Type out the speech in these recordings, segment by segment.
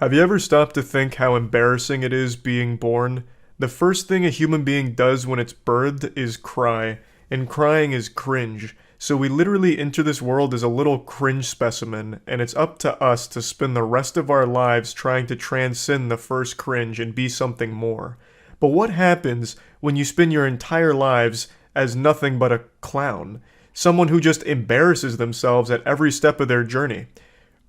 Have you ever stopped to think how embarrassing it is being born? The first thing a human being does when it's birthed is cry, and crying is cringe. So we literally enter this world as a little cringe specimen, and it's up to us to spend the rest of our lives trying to transcend the first cringe and be something more. But what happens when you spend your entire lives as nothing but a clown? Someone who just embarrasses themselves at every step of their journey.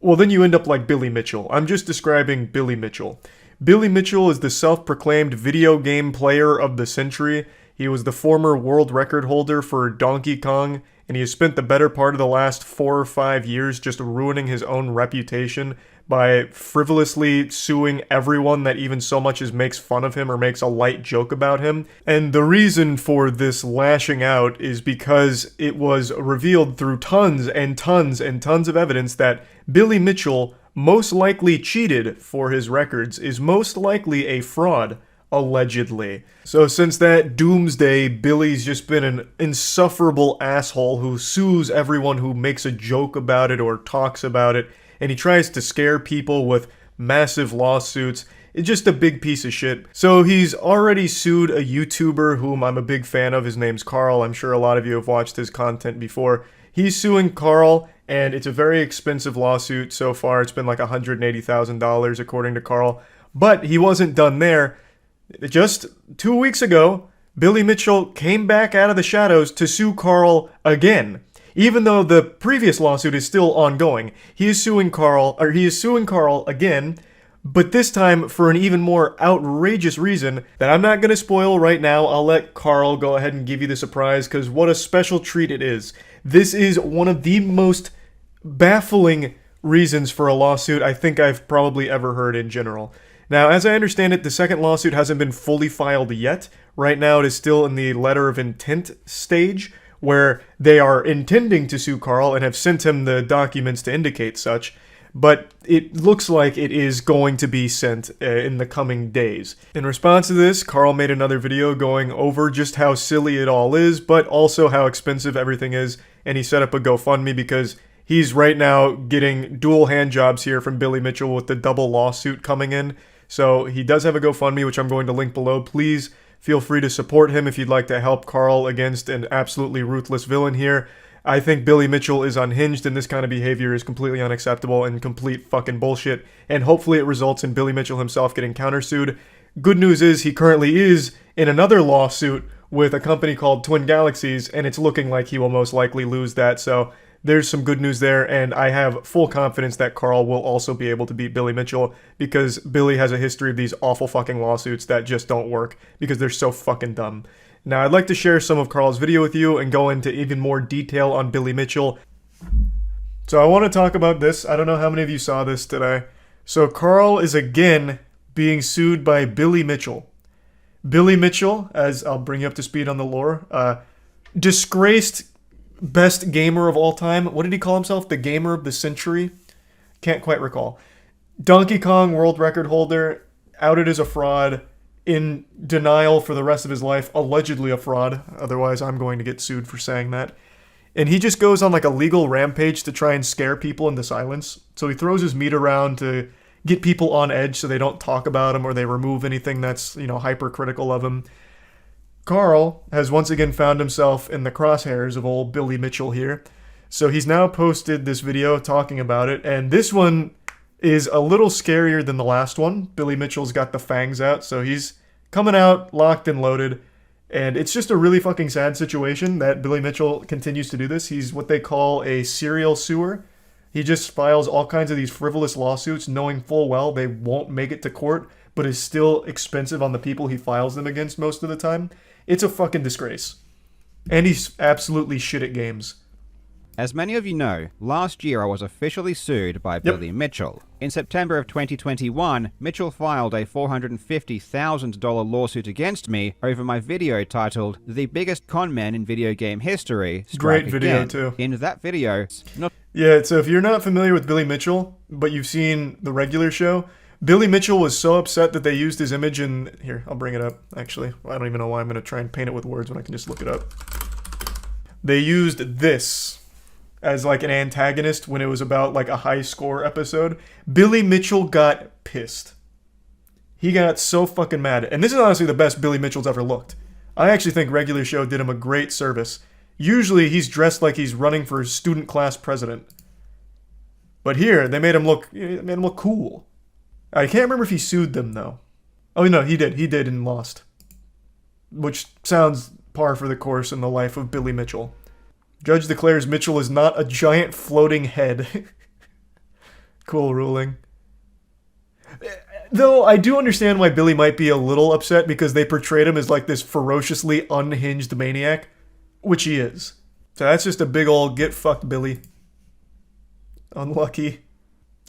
Well, then you end up like Billy Mitchell. I'm just describing Billy Mitchell. Billy Mitchell is the self-proclaimed video game player of the century. He was the former world record holder for Donkey Kong, and he has spent the better part of the last 4 or 5 years just ruining his own reputation by frivolously suing everyone that even so much as makes fun of him or makes a light joke about him. And the reason for this lashing out is because it was revealed through tons and tons and tons of evidence that Billy Mitchell most likely cheated for his records, is most likely a fraud. Allegedly. So since that doomsday, Billy's just been an insufferable asshole who sues everyone who makes a joke about it or talks about it, and he tries to scare people with massive lawsuits. It's just a big piece of shit. So he's already sued a YouTuber whom I'm a big fan of. His name's Carl. I'm sure a lot of you have watched his content before. He's suing Carl, and it's a very expensive lawsuit so far. It's been like $180,000 according to Carl. But he wasn't done there. Just 2 weeks ago, Billy Mitchell came back out of the shadows to sue Carl again. Even though the previous lawsuit is still ongoing, he is suing Carl again, but this time for an even more outrageous reason that I'm not going to spoil right now. I'll let Carl go ahead and give you the surprise, because what a special treat it is. This is one of the most baffling reasons for a lawsuit I think I've probably ever heard in general. Now, as I understand it, the second lawsuit hasn't been fully filed yet. Right now, it is still in the letter of intent stage, where they are intending to sue Carl and have sent him the documents to indicate such. But it looks like it is going to be sent in the coming days. In response to this, Carl made another video going over just how silly it all is, but also how expensive everything is. And he set up a GoFundMe because he's right now getting dual hand jobs here from Billy Mitchell with the double lawsuit coming in. So he does have a GoFundMe, which I'm going to link below. Please feel free to support him if you'd like to help Carl against an absolutely ruthless villain here. I think Billy Mitchell is unhinged, and this kind of behavior is completely unacceptable and complete fucking bullshit. And hopefully it results in Billy Mitchell himself getting countersued. Good news is he currently is in another lawsuit with a company called Twin Galaxies, and it's looking like he will most likely lose that. So there's some good news there, and I have full confidence that Carl will also be able to beat Billy Mitchell, because Billy has a history of these awful fucking lawsuits that just don't work because they're so fucking dumb. Now, I'd like to share some of Carl's video with you and go into even more detail on Billy Mitchell. So I want to talk about this. I don't know how many of you saw this today. So Carl is again being sued by Billy Mitchell. Billy Mitchell, as I'll bring you up to speed on the lore, disgraced best gamer of all time. What did he call himself? The gamer of the century? Can't quite recall. Donkey Kong world record holder, outed as a fraud, in denial for the rest of his life, allegedly a fraud. Otherwise, I'm going to get sued for saying that. And he just goes on like a legal rampage to try and scare people into silence. So he throws his meat around to get people on edge so they don't talk about him or they remove anything that's, hypercritical of him. Carl has once again found himself in the crosshairs of old Billy Mitchell here. So he's now posted this video talking about it, and this one is a little scarier than the last one. Billy Mitchell's got the fangs out, so he's coming out locked and loaded. And it's just a really fucking sad situation that Billy Mitchell continues to do this. He's what they call a serial suer. He just files all kinds of these frivolous lawsuits knowing full well they won't make it to court, but is still expensive on the people he files them against most of the time. It's a fucking disgrace. And he's absolutely shit at games. As many of you know, last year I was officially sued by Billy Mitchell. In September of 2021, Mitchell filed a $450,000 lawsuit against me over my video titled "The Biggest Con Man in Video Game History." Great video too. In that video, Yeah, so if you're not familiar with Billy Mitchell, but you've seen the regular show, Billy Mitchell was so upset that they used his image in... Here, I'll bring it up, actually. I don't even know why I'm going to try and paint it with words when I can just look it up. They used this as like an antagonist when it was about like a high score episode. Billy Mitchell got pissed. He got so fucking mad. And this is honestly the best Billy Mitchell's ever looked. I actually think regular show did him a great service. Usually he's dressed like he's running for student class president. But here, they made him look cool. I can't remember if he sued them, though. Oh, no, he did. He did and lost. Which sounds par for the course in the life of Billy Mitchell. Judge declares Mitchell is not a giant floating head. Cool ruling. Though I do understand why Billy might be a little upset because they portrayed him as like this ferociously unhinged maniac, which he is. So that's just a big old get fucked Billy. Unlucky.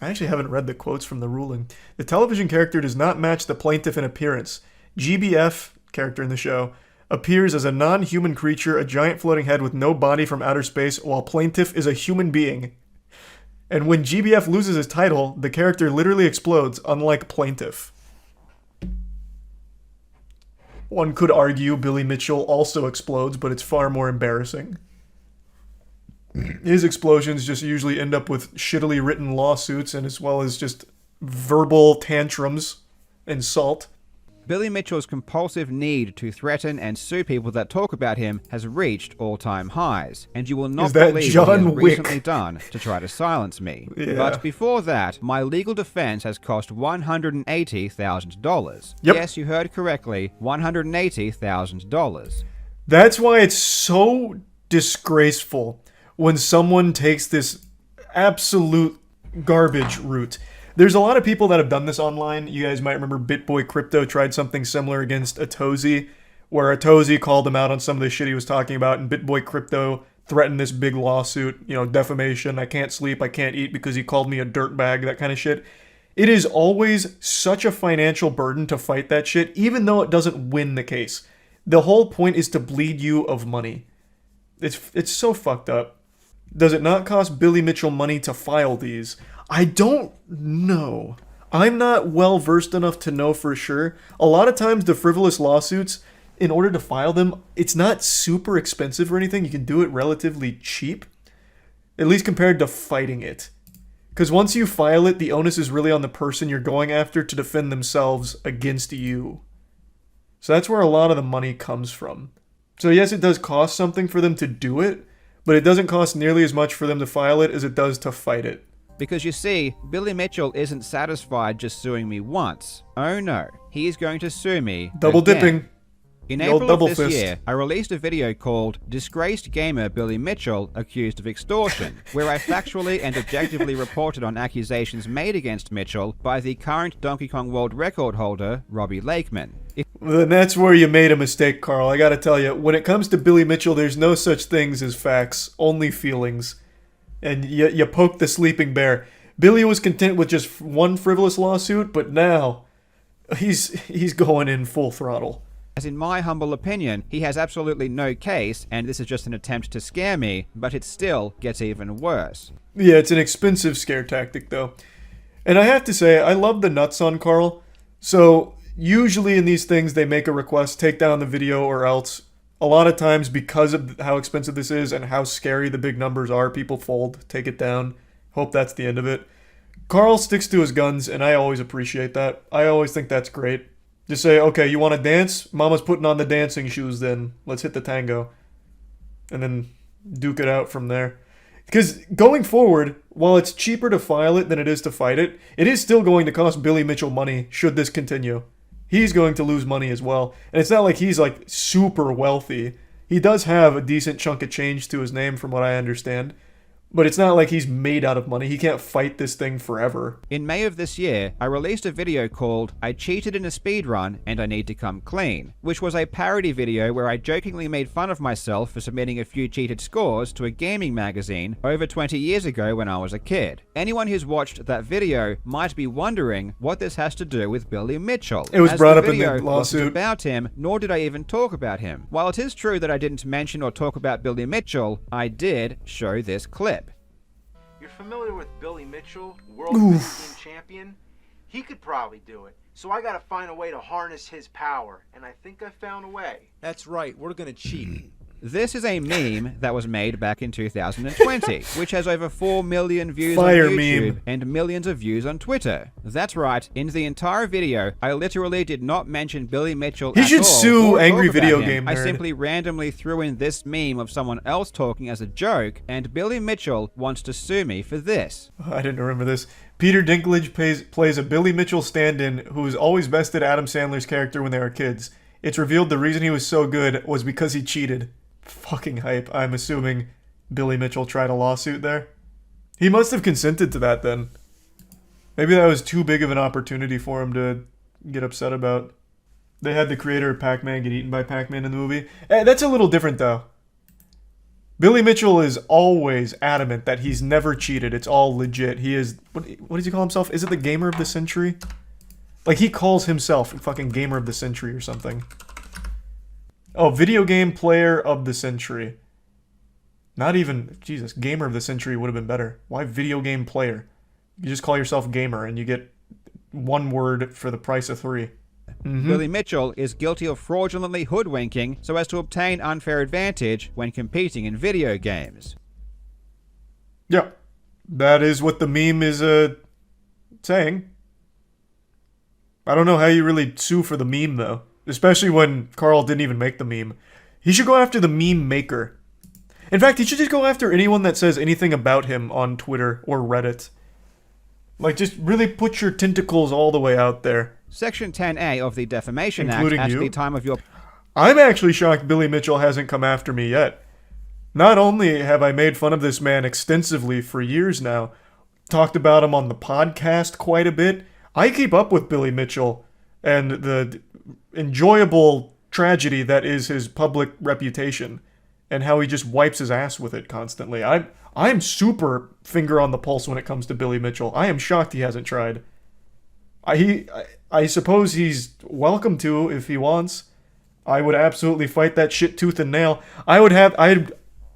I actually haven't read the quotes from the ruling. The television character does not match the plaintiff in appearance. GBF, character in the show, appears as a non-human creature, a giant floating head with no body from outer space, while plaintiff is a human being. And when GBF loses his title, the character literally explodes, unlike plaintiff. One could argue Billy Mitchell also explodes, but it's far more embarrassing. His explosions just usually end up with shittily written lawsuits and as well as just verbal tantrums and salt. Billy Mitchell's compulsive need to threaten and sue people that talk about him has reached all-time highs, and you will not believe what he has recently done to try to silence me. Yeah. But before that, my legal defense has cost $180,000. Yep. Yes, you heard correctly, $180,000. That's why it's so disgraceful when someone takes this absolute garbage route. There's a lot of people that have done this online. You guys might remember BitBoy Crypto tried something similar against Atozy, where Atozy called him out on some of the shit he was talking about, and BitBoy Crypto threatened this big lawsuit, defamation, I can't sleep, I can't eat because he called me a dirtbag, that kind of shit. It is always such a financial burden to fight that shit, even though it doesn't win the case. The whole point is to bleed you of money. It's so fucked up. Does it not cost Billy Mitchell money to file these? I don't know. I'm not well versed enough to know for sure. A lot of times the frivolous lawsuits, in order to file them, it's not super expensive or anything. You can do it relatively cheap, at least compared to fighting it. Because once you file it, the onus is really on the person you're going after to defend themselves against you. So that's where a lot of the money comes from. So yes, it does cost something for them to do it, but it doesn't cost nearly as much for them to file it as it does to fight it. Because you see, Billy Mitchell isn't satisfied just suing me once. Oh no, he is going to sue me Double again. dipping. In The old April of double this fist. year, I released a video called Disgraced Gamer Billy Mitchell Accused of Extortion, where I factually and objectively reported on accusations made against Mitchell by the current Donkey Kong World Record holder, Robbie Lakeman. Then that's where you made a mistake, Carl. I gotta tell you, when it comes to Billy Mitchell, there's no such things as facts, only feelings. And you poke the sleeping bear. Billy was content with just one frivolous lawsuit, but now he's going in full throttle. As in my humble opinion, he has absolutely no case, and this is just an attempt to scare me, but it still gets even worse. Yeah, it's an expensive scare tactic, though. And I have to say, I love the nuts on Carl. So, usually in these things, they make a request, take down the video or else. A lot of times, because of how expensive this is and how scary the big numbers are, people fold, take it down. Hope that's the end of it. Carl sticks to his guns, and I always appreciate that. I always think that's great. Just say, okay, you want to dance? Mama's putting on the dancing shoes then. Let's hit the tango. And then duke it out from there. Because going forward, while it's cheaper to file it than it is to fight it, it is still going to cost Billy Mitchell money should this continue. He's going to lose money as well. And it's not like he's like super wealthy. He does have a decent chunk of change to his name from what I understand. But it's not like he's made out of money. He can't fight this thing forever. In May of this year, I released a video called I Cheated in a Speedrun and I Need to Come Clean, which was a parody video where I jokingly made fun of myself for submitting a few cheated scores to a gaming magazine over 20 years ago when I was a kid. Anyone who's watched that video might be wondering what this has to do with Billy Mitchell. It was as brought the up in the video lawsuit. wasn't about him, nor did I even talk about him. While it is true that I didn't mention or talk about Billy Mitchell, I did show this clip. You're familiar with Billy Mitchell, world video game champion? He could probably do it. So I gotta find a way to harness his power, and I think I found a way. That's right, we're gonna cheat. This is a meme that was made back in 2020, which has over 4 million views Fire on YouTube meme. and millions of views on Twitter. That's right, in the entire video, I literally did not mention Billy Mitchell He at should all sue or Angry talk about Video him. Game I Nerd. simply randomly threw in this meme of someone else talking as a joke, and Billy Mitchell wants to sue me for this. I didn't remember this. Peter Dinklage plays a Billy Mitchell stand-in who's always bested Adam Sandler's character when they were kids. It's revealed the reason he was so good was because he cheated. Fucking hype. I'm assuming Billy Mitchell tried a lawsuit there. He must have consented to that then. Maybe that was too big of an opportunity for him to get upset about. They had the creator of Pac-Man get eaten by Pac-Man in the movie. That's a little different though. Billy Mitchell is always adamant that he's never cheated. It's all legit. He is... What does he call himself? Is it the Gamer of the Century? Like, he calls himself fucking Gamer of the Century or something. Oh, Video Game Player of the Century. Not even... Jesus, Gamer of the Century would have been better. Why Video Game Player? You just call yourself Gamer and you get one word for the price of 3. Mm-hmm. Billy Mitchell is guilty of fraudulently hoodwinking so as to obtain unfair advantage when competing in video games. Yeah, that is what the meme is saying. I don't know how you really sue for the meme, though. Especially when Carl didn't even make the meme. He should go after the meme maker. In fact, he should just go after anyone that says anything about him on Twitter or Reddit. Like, just really put your tentacles all the way out there. Section 10A of the Defamation Including Act at you? the time of your... I'm actually shocked Billy Mitchell hasn't come after me yet. Not only have I made fun of this man extensively for years now, talked about him on the podcast quite a bit, I keep up with Billy Mitchell and the enjoyable tragedy that is his public reputation and how he just wipes his ass with it constantly. I'm super finger on the pulse when it comes to Billy Mitchell. I am shocked he hasn't tried. I suppose he's welcome to if he wants. I would absolutely fight that shit tooth and nail. I'd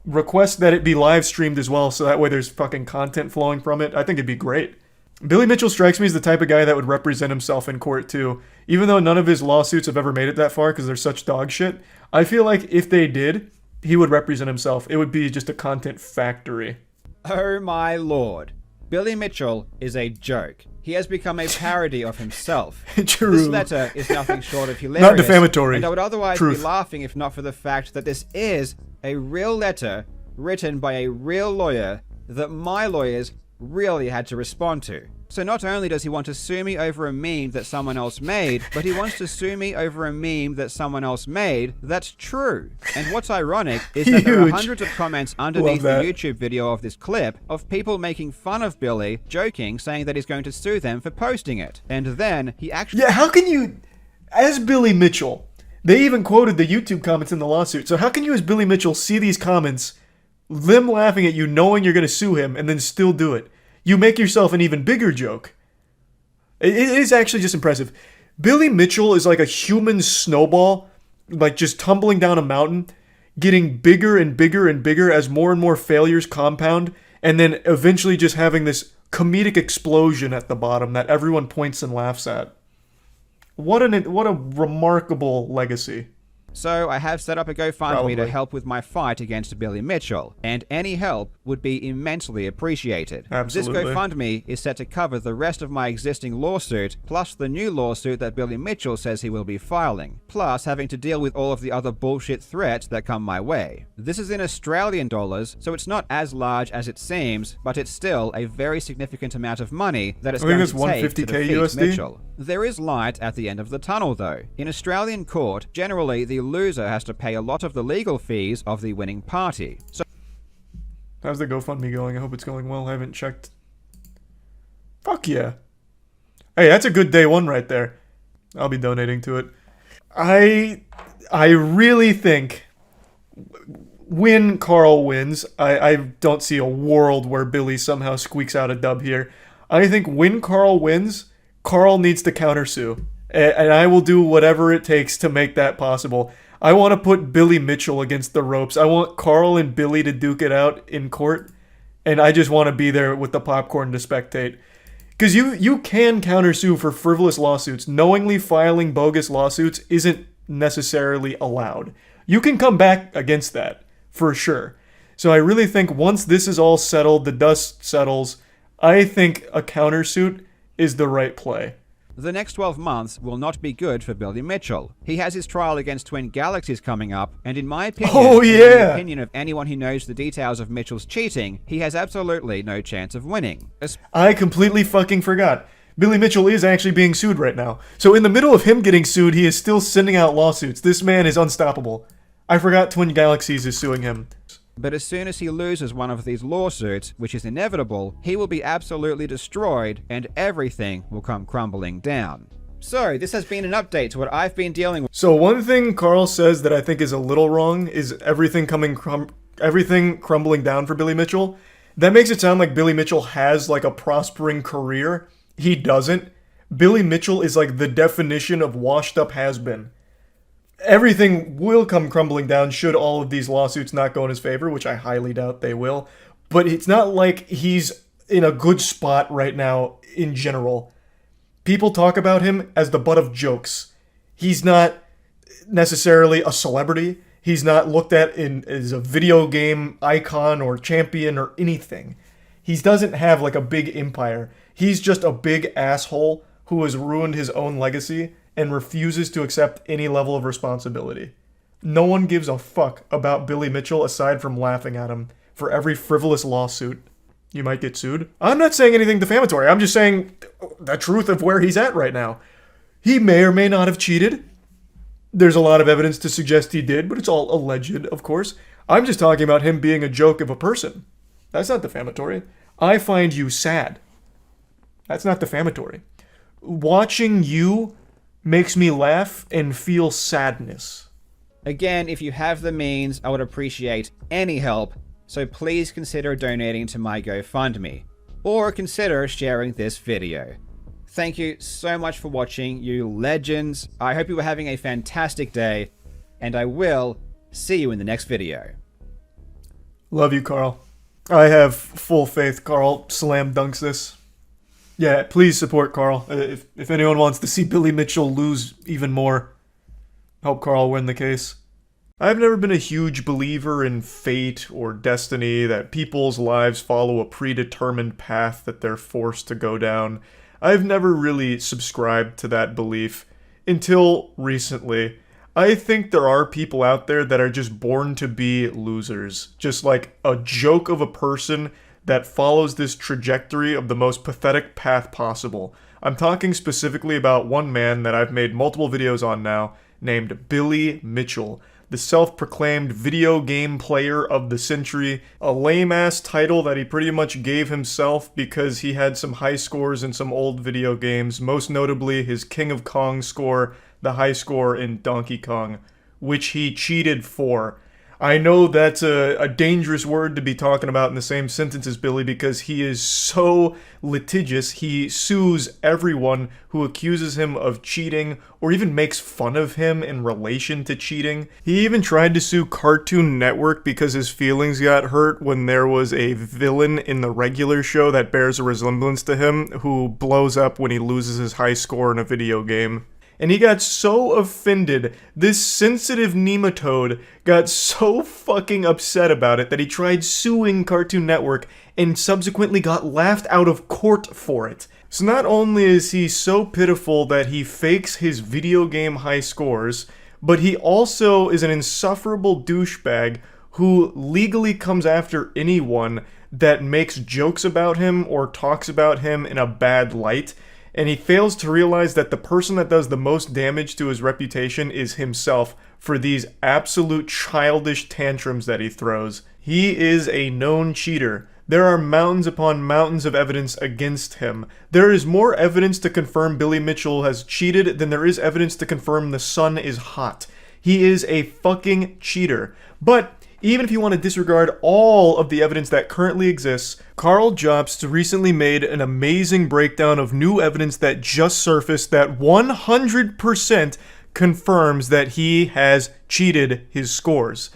request that it be live streamed as well, so that way there's fucking content flowing from it. I think it'd be great. Billy Mitchell strikes me as the type of guy that would represent himself in court too. Even though none of his lawsuits have ever made it that far because they're such dog shit, I feel like if they did, he would represent himself. It would be just a content factory. Oh my lord. Billy Mitchell is a joke. He has become a parody of himself. True. This letter is nothing short of hilarious. Not defamatory. And I would otherwise Truth. be laughing if not for the fact that this is a real letter written by a real lawyer that my lawyers really had to respond to. So not only does he want to sue me over a meme that someone else made, but he wants to sue me over a meme that someone else made that's true. And what's ironic is that there are Huge. hundreds of comments underneath the Love that. YouTube video of this clip of people making fun of Billy, joking, saying that he's going to sue them for posting it. And then he actually... Yeah, how can you, as Billy Mitchell, they even quoted the YouTube comments in the lawsuit, so how can you as Billy Mitchell see these comments, them laughing at you knowing you're going to sue him, and then still do it? You make yourself an even bigger joke. It is actually just impressive. Billy Mitchell is like a human snowball, like just tumbling down a mountain, getting bigger and bigger and bigger as more and more failures compound, and then eventually just having this comedic explosion at the bottom that everyone points and laughs at. What a remarkable legacy. So I have set up a GoFundMe Probably. to help with my fight against Billy Mitchell, and any help would be immensely appreciated. Absolutely. This GoFundMe is set to cover the rest of my existing lawsuit, plus the new lawsuit that Billy Mitchell says he will be filing, plus having to deal with all of the other bullshit threats that come my way. This is in Australian dollars, so it's not as large as it seems, but it's still a very significant amount of money that it's I think going it's to take to 150K defeat USD. Mitchell. There is light at the end of the tunnel, though. In Australian court, generally the loser has to pay a lot of the legal fees of the winning party. So How's the GoFundMe going? I hope it's going well. I haven't checked. Fuck yeah. Hey, that's a good day one right there. I'll be donating to it. I really think when Carl wins, I don't see a world where Billy somehow squeaks out a dub here. I think when Carl wins, Carl needs to countersue. And I will do whatever it takes to make that possible. I want to put Billy Mitchell against the ropes. I want Carl and Billy to duke it out in court. And I just want to be there with the popcorn to spectate. Because you can countersue for frivolous lawsuits. Knowingly filing bogus lawsuits isn't necessarily allowed. You can come back against that, for sure. So I really think once this is all settled, the dust settles, I think a countersuit is the right play. The next 12 months will not be good for Billy Mitchell. He has his trial against Twin Galaxies coming up, and in my opinion, Oh, and in yeah. the opinion of anyone who knows the details of Mitchell's cheating, he has absolutely no chance of winning. I completely fucking forgot. Billy Mitchell is actually being sued right now. So in the middle of him getting sued, he is still sending out lawsuits. This man is unstoppable. I forgot Twin Galaxies is suing him. But as soon as he loses one of these lawsuits, which is inevitable, he will be absolutely destroyed and everything will come crumbling down. So, this has been an update to what I've been dealing with. So one thing Carl says that I think is a little wrong is everything crumbling down for Billy Mitchell. That makes it sound like Billy Mitchell has like a prospering career. He doesn't. Billy Mitchell is like the definition of washed up has-been. Everything will come crumbling down should all of these lawsuits not go in his favor, which I highly doubt they will. But it's not like he's in a good spot right now in general. People talk about him as the butt of jokes. He's not necessarily a celebrity. He's not looked at as a video game icon or champion or anything. He doesn't have like a big empire. He's just a big asshole who has ruined his own legacy and refuses to accept any level of responsibility. No one gives a fuck about Billy Mitchell aside from laughing at him for every frivolous lawsuit. You might get sued. I'm not saying anything defamatory. I'm just saying the truth of where he's at right now. He may or may not have cheated. There's a lot of evidence to suggest he did, but it's all alleged, of course. I'm just talking about him being a joke of a person. That's not defamatory. I find you sad. That's not defamatory. Watching you makes me laugh and feel sadness. Again, if you have the means, I would appreciate any help, so please consider donating to my GoFundMe, or consider sharing this video. Thank you so much for watching, you legends. I hope you were having a fantastic day, and I will see you in the next video. Love you, Carl. I have full faith Carl slam dunks this. Yeah, please support Carl. If anyone wants to see Billy Mitchell lose even more, help Carl win the case. I've never been a huge believer in fate or destiny, that people's lives follow a predetermined path that they're forced to go down. I've never really subscribed to that belief until recently. I think there are people out there that are just born to be losers. Just like a joke of a person that follows this trajectory of the most pathetic path possible. I'm talking specifically about one man that I've made multiple videos on now, named Billy Mitchell, the self-proclaimed video game player of the century, a lame-ass title that he pretty much gave himself because he had some high scores in some old video games, most notably his King of Kong score, the high score in Donkey Kong, which he cheated for. I know that's a dangerous word to be talking about in the same sentence as Billy because he is so litigious. He sues everyone who accuses him of cheating or even makes fun of him in relation to cheating. He even tried to sue Cartoon Network because his feelings got hurt when there was a villain in the regular show that bears a resemblance to him who blows up when he loses his high score in a video game. And he got so offended, this sensitive nematode got so fucking upset about it that he tried suing Cartoon Network and subsequently got laughed out of court for it. So not only is he so pitiful that he fakes his video game high scores, but he also is an insufferable douchebag who legally comes after anyone that makes jokes about him or talks about him in a bad light. And he fails to realize that the person that does the most damage to his reputation is himself for these absolute childish tantrums that he throws. He is a known cheater. There are mountains upon mountains of evidence against him. There is more evidence to confirm Billy Mitchell has cheated than there is evidence to confirm the sun is hot. He is a fucking cheater. But even if you want to disregard all of the evidence that currently exists, Carl Jobst recently made an amazing breakdown of new evidence that just surfaced that 100% confirms that he has cheated his scores.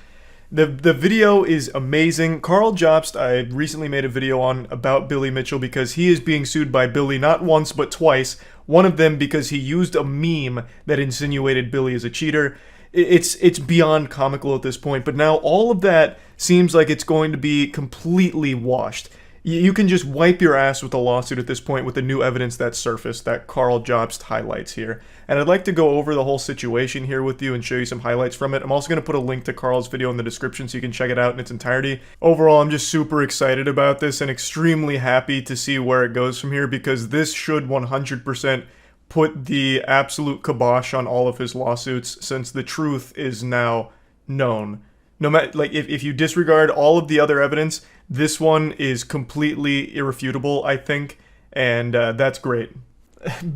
The video is amazing. Carl Jobst, I recently made a video on about Billy Mitchell because he is being sued by Billy not once but twice. One of them because he used a meme that insinuated Billy is a cheater. It's beyond comical at this point, but now all of that seems like it's going to be completely washed. You can just wipe your ass with a lawsuit at this point with the new evidence that's surfaced that Carl Jobst highlights here. And I'd like to go over the whole situation here with you and show you some highlights from it. I'm also going to put a link to Carl's video in the description so you can check it out in its entirety. Overall, I'm just super excited about this and extremely happy to see where it goes from here, because this should 100% put the absolute kibosh on all of his lawsuits, since the truth is now known. No matter, like, if you disregard all of the other evidence, this one is completely irrefutable, I think, and that's great.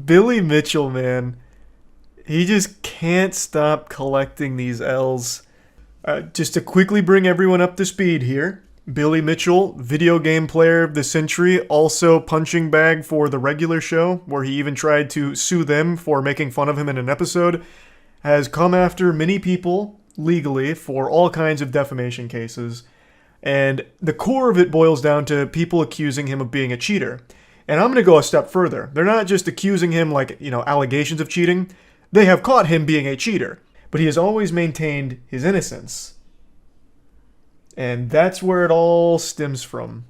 Billy Mitchell, man, he just can't stop collecting these L's. Just to quickly bring everyone up to speed here, Billy Mitchell, video game player of the century, also punching bag for the regular show, where he even tried to sue them for making fun of him in an episode, has come after many people legally for all kinds of defamation cases. And the core of it boils down to people accusing him of being a cheater. And I'm going to go a step further. They're not just accusing him like, allegations of cheating. They have caught him being a cheater. But he has always maintained his innocence. And that's where it all stems from.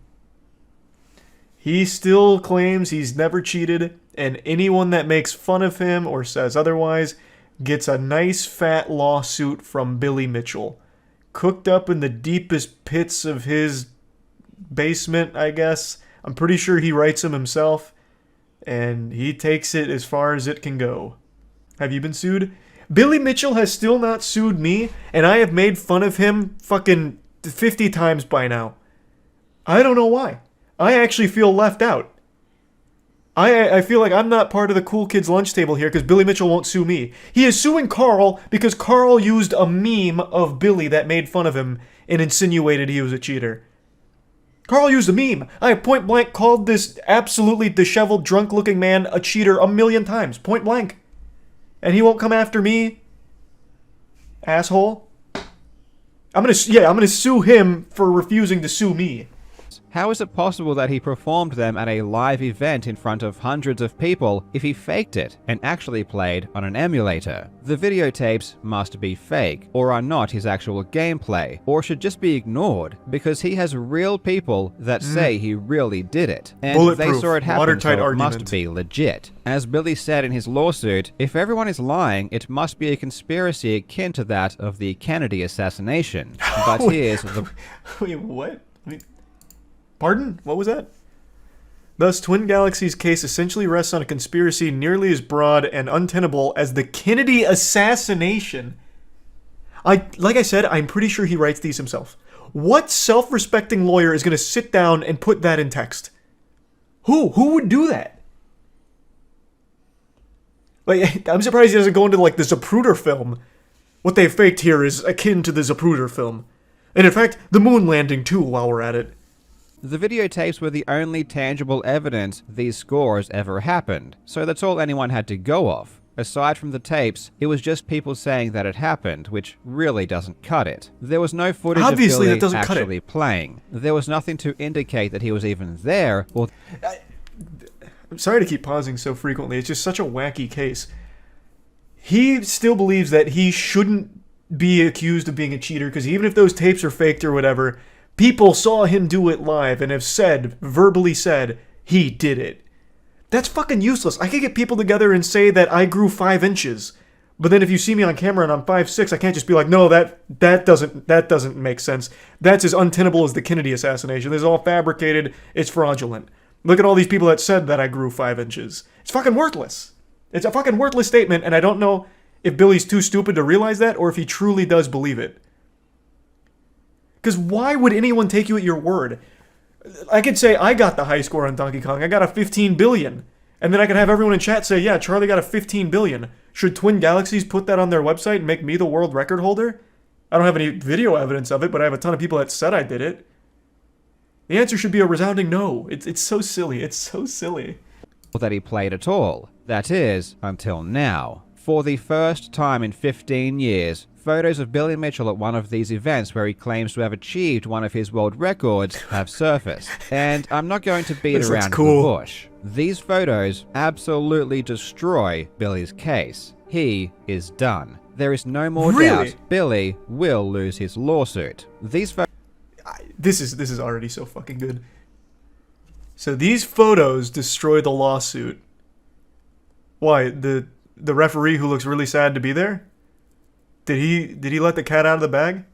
He still claims he's never cheated, and anyone that makes fun of him or says otherwise gets a nice fat lawsuit from Billy Mitchell, cooked up in the deepest pits of his basement, I guess. I'm pretty sure he writes them himself, and he takes it as far as it can go. Have you been sued? Billy Mitchell has still not sued me, and I have made fun of him fucking 50 times by now. I don't know why. I actually feel left out. I feel like I'm not part of the cool kids lunch table here because Billy Mitchell won't sue me. He is suing Carl because Carl used a meme of Billy that made fun of him and insinuated he was a cheater. Carl used a meme. I point blank called this absolutely disheveled, drunk-looking man a cheater a million times. Point blank. And he won't come after me? Asshole. I'm gonna sue him for refusing to sue me. How is it possible that he performed them at a live event in front of hundreds of people if he faked it and actually played on an emulator? The videotapes must be fake, or are not his actual gameplay, or should just be ignored, because he has real people that say he really did it, and they saw it happen, so it must be legit. As Billy said in his lawsuit, if everyone is lying, it must be a conspiracy akin to that of the Kennedy assassination. But here's the... Wait, what? Pardon? What was that? Thus, Twin Galaxies' case essentially rests on a conspiracy nearly as broad and untenable as the Kennedy assassination. Like I said, I'm pretty sure he writes these himself. What self-respecting lawyer is going to sit down and put that in text? Who? Who would do that? Like, I'm surprised he doesn't go into, like, the Zapruder film. What they faked here is akin to the Zapruder film. And in fact, the moon landing, too, while we're at it. The videotapes were the only tangible evidence these scores ever happened, so that's all anyone had to go off. Aside from the tapes, it was just people saying that it happened, which really doesn't cut it. There was no footage of Billy actually playing. There was nothing to indicate that he was even there, or... I'm sorry to keep pausing so frequently, it's just such a wacky case. He still believes that he shouldn't be accused of being a cheater, because even if those tapes are faked or whatever... people saw him do it live and have verbally said, he did it. That's fucking useless. I could get people together and say that I grew 5 inches. But then if you see me on camera and I'm 5'6", I can't just be like, no, that doesn't make sense. That's as untenable as the Kennedy assassination. This is all fabricated. It's fraudulent. Look at all these people that said that I grew 5 inches. It's fucking worthless. It's a fucking worthless statement, and I don't know if Billy's too stupid to realize that or if he truly does believe it. Because why would anyone take you at your word? I could say I got the high score on Donkey Kong. I got a 15 billion. And then I could have everyone in chat say, yeah, Charlie got a 15 billion. Should Twin Galaxies put that on their website and make me the world record holder? I don't have any video evidence of it, but I have a ton of people that said I did it. The answer should be a resounding no. It's so silly. It's so silly. that he played at all. That is, until now. For the first time in 15 years, photos of Billy Mitchell at one of these events where he claims to have achieved one of his world records have surfaced. And I'm not going to beat This looks around cool. the bush. These photos absolutely destroy Billy's case. He is done. There is no more Really? doubt Billy will lose his lawsuit. These photos This is already so fucking good. So these photos destroy the lawsuit. Why? The referee who looks really sad to be there? Did he let the cat out of the bag?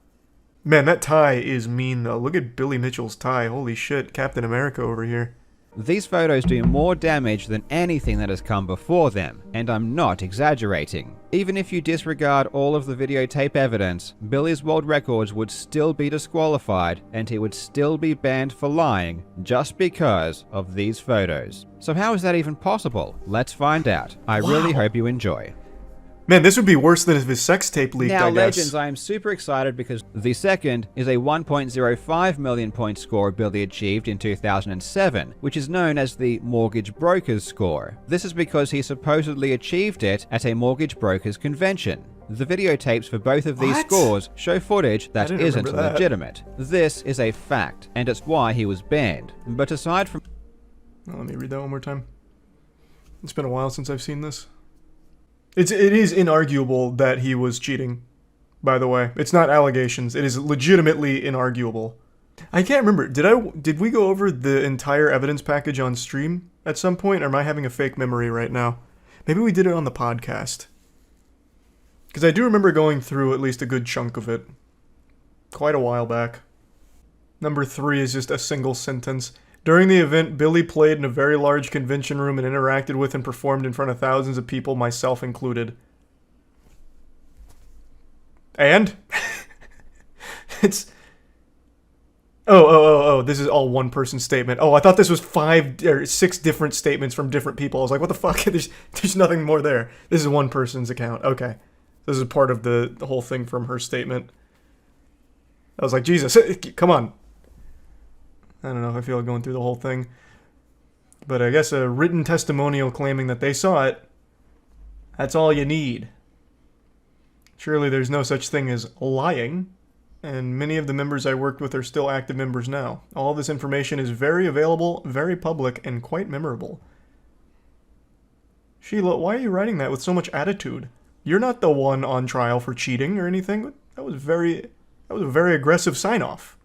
Man, that tie is mean though. Look at Billy Mitchell's tie. Holy shit, Captain America over here. These photos do more damage than anything that has come before them, and I'm not exaggerating. Even if you disregard all of the videotape evidence, Billy's world records would still be disqualified, and he would still be banned for lying just because of these photos. So how is that even possible? Let's find out. I really hope you enjoy. Man, this would be worse than if his sex tape leaked, Now, I guess. Legends, I am super excited because the second is a 1.05 million point score Billy achieved in 2007, which is known as the mortgage broker's score. This is because he supposedly achieved it at a mortgage broker's convention. The videotapes for both of these What? scores show footage that didn't isn't remember that. legitimate. This is a fact, and it's why he was banned. But aside from Oh, let me read that one more time. It's been a while since I've seen this. It is inarguable that he was cheating, by the way. It's not allegations. It is legitimately inarguable. I can't remember. Did we go over the entire evidence package on stream at some point, or am I having a fake memory right now? Maybe we did it on the podcast. Because I do remember going through at least a good chunk of it. Quite a while back. Number 3 is just a single sentence. During the event, Billy played in a very large convention room and interacted with and performed in front of thousands of people, myself included. And? It's... Oh, this is all one person statement. Oh, I thought this was 5 or 6 different statements from different people. I was like, what the fuck? There's nothing more there. This is one person's account. Okay. This is part of the whole thing from her statement. I was like, Jesus, come on. I don't know if I feel like going through the whole thing. But I guess a written testimonial claiming that they saw it, that's all you need. Surely there's no such thing as lying, and many of the members I worked with are still active members now. All this information is very available, very public, and quite memorable. Sheila, why are you writing that with so much attitude? You're not the one on trial for cheating or anything. That was a very aggressive sign-off.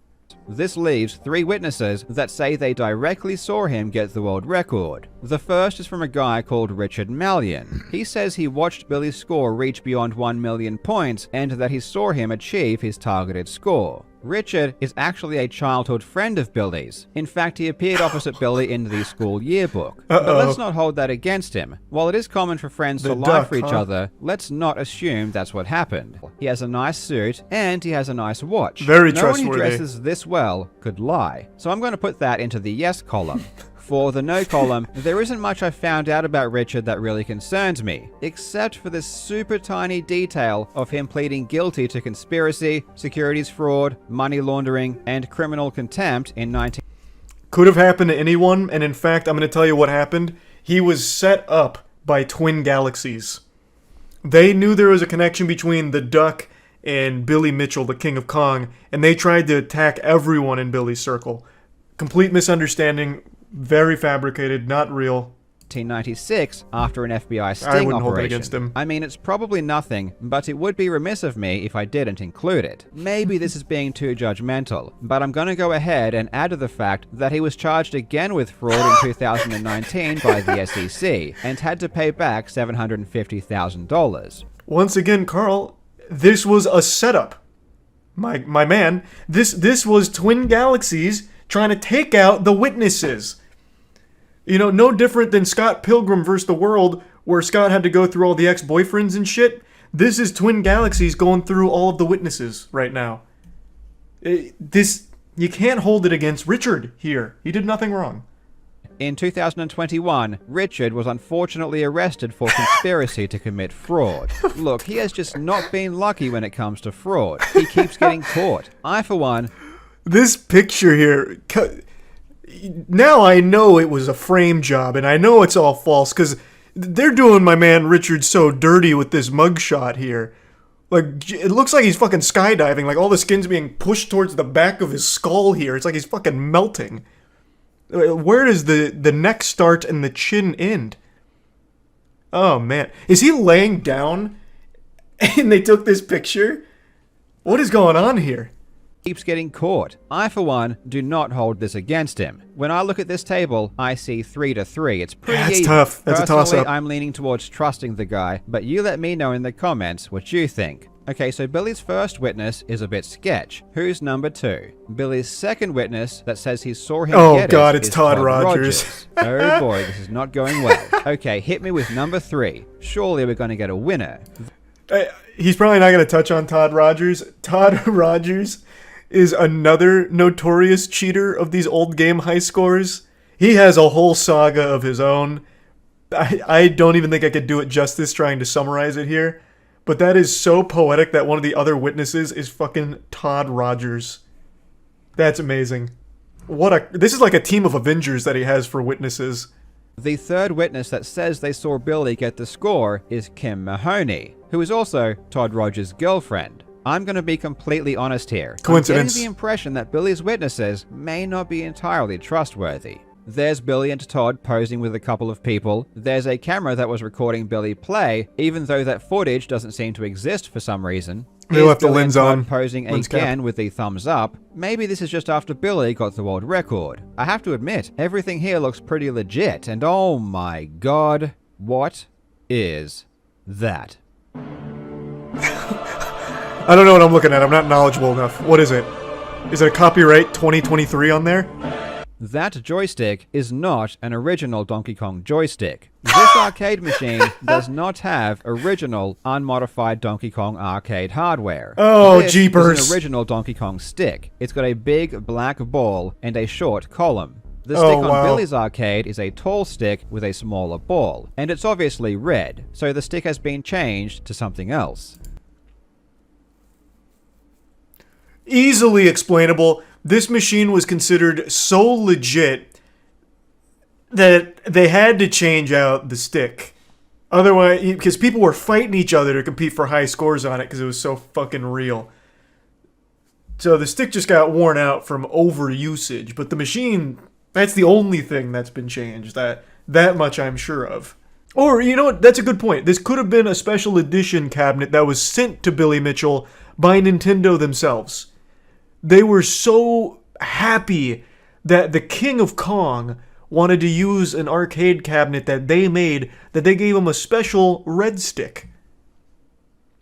This leaves 3 witnesses that say they directly saw him get the world record. The first is from a guy called Richard Mallion. He says he watched Billy's score reach beyond 1 million points and that he saw him achieve his targeted score. Richard is actually a childhood friend of Billy's. In fact, he appeared opposite Billy in the school yearbook. But let's not hold that against him. While it is common for friends to lie for each other, let's not assume that's what happened. He has a nice suit, and he has a nice watch. Very No one who trustworthy. dresses this well could lie. So I'm going to put that into the yes column. For the no column, there isn't much I found out about Richard that really concerns me, except for this super tiny detail of him pleading guilty to conspiracy, securities fraud, money laundering, and criminal contempt in 19... Could have happened to anyone, and in fact, I'm going to tell you what happened. He was set up by twin galaxies. They knew there was a connection between the Duck and Billy Mitchell, the King of Kong, and they tried to attack everyone in Billy's circle. Complete misunderstanding, very fabricated, not real. 1996 after an FBI sting I wouldn't operation. hold it against him. I mean, it's probably nothing, but it would be remiss of me if I didn't include it. Maybe this is being too judgmental, but I'm going to go ahead and add to the fact that he was charged again with fraud in 2019 by the SEC and had to pay back $750,000. Once again, Carl, this was a setup. My man, this was twin galaxies trying to take out the witnesses. You know, no different than Scott Pilgrim vs. the World, where Scott had to go through all the ex-boyfriends and shit. This is twin galaxies going through all of the witnesses right now. You can't hold it against Richard here. He did nothing wrong. In 2021, Richard was unfortunately arrested for conspiracy to commit fraud. Look, he has just not been lucky when it comes to fraud. He keeps getting caught. I, for one... This picture here... Now I know it was a frame job, and I know it's all false, because They're doing my man Richard so dirty with this mugshot here. Like, it looks like he's fucking skydiving. Like, all the skin's being pushed towards the back of his skull here. It's like he's fucking melting. Where does the neck start and the chin end? Oh, man. Is he laying down and they took this picture? What is going on here? Keeps getting caught. I, for one, do not hold this against him. When I look at this table, I see 3-3. It's pretty That's easy. tough. That's Personally, a toss-up. I'm leaning towards trusting the guy, but you let me know in the comments what you think. Okay, so Billy's first witness is a bit sketch. Who's number 2? Billy's second witness that says he saw him Oh, get God, it it's is Todd Rogers. Oh boy, this is not going well. Okay, hit me with number 3. Surely we're going to get a winner. He's probably not going to touch on Todd Rogers. Todd Rogers is another notorious cheater of these old game high scores. He has a whole saga of his own. I don't even think I could do it justice trying to summarize it here. But that is so poetic that one of the other witnesses is fucking Todd Rogers. That's amazing. This is like a team of Avengers that he has for witnesses. The third witness that says they saw Billy get the score is Kim Mahoney, who is also Todd Rogers' girlfriend. I'm going to be completely honest here. Coincidence. I'm getting the impression that Billy's witnesses may not be entirely trustworthy. There's Billy and Todd posing with a couple of people. There's a camera that was recording Billy play, even though that footage doesn't seem to exist for some reason. They left the Billy lens and Todd on. posing Lens again cap. with the thumbs up. Maybe this is just after Billy got the world record. I have to admit, everything here looks pretty legit, and oh my god, what is that? I don't know what I'm looking at. I'm not knowledgeable enough. What is it? Is it a copyright 2023 on there? That joystick is not an original Donkey Kong joystick. This arcade machine does not have original, unmodified Donkey Kong arcade hardware. Oh, This jeepers. is an original Donkey Kong stick. It's got a big black ball and a short column. The Oh, stick on wow. Billy's arcade is a tall stick with a smaller ball, and it's obviously red, so the stick has been changed to something else. Easily explainable. This machine was considered so legit that they had to change out the stick. Otherwise, because people were fighting each other to compete for high scores on it because it was so fucking real. So the stick just got worn out from overusage, but the machine, that's the only thing that's been changed. That much I'm sure of. Or, you know what, that's a good point. This could have been a special edition cabinet that was sent to Billy Mitchell by Nintendo themselves. They were so happy that the King of Kong wanted to use an arcade cabinet that they made that they gave him a special red stick.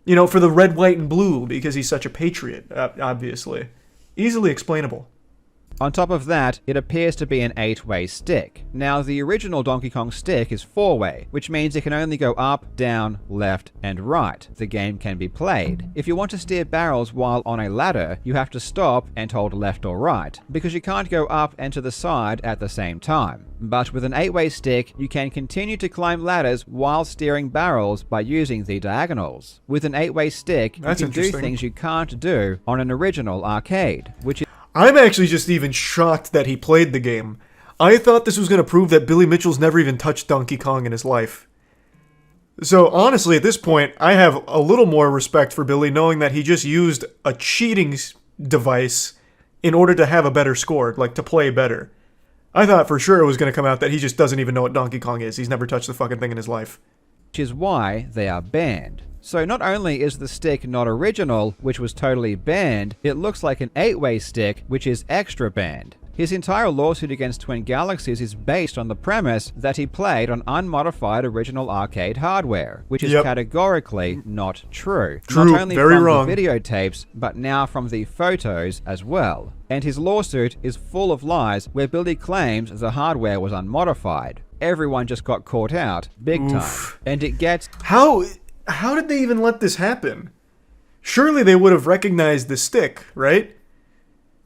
You know, for the red, white, and blue, because he's such a patriot, obviously. Easily explainable. On top of that, it appears to be an 8-way stick. Now, the original Donkey Kong stick is 4-way, which means it can only go up, down, left, and right. The game can be played. If you want to steer barrels while on a ladder, you have to stop and hold left or right, because you can't go up and to the side at the same time. But with an 8-way stick, you can continue to climb ladders while steering barrels by using the diagonals. With an 8-way stick, That's you can do interesting. things you can't do on an original arcade, which is I'm actually just even shocked that he played the game. I thought this was going to prove that Billy Mitchell's never even touched Donkey Kong in his life. So honestly, at this point, I have a little more respect for Billy knowing that he just used a cheating device in order to have a better score, like to play better. I thought for sure it was going to come out that he just doesn't even know what Donkey Kong is. He's never touched the fucking thing in his life. is why they are banned. So not only is the stick not original, which was totally banned, it looks like an 8-way stick, which is extra banned. His entire lawsuit against Twin Galaxies is based on the premise that he played on unmodified original arcade hardware, which is categorically not true. Not only very from wrong. the videotapes, but now from the photos as well. And his lawsuit is full of lies where Billy claims the hardware was unmodified. Everyone just got caught out, big time. And it gets... How did they even let this happen? Surely they would have recognized the stick, right?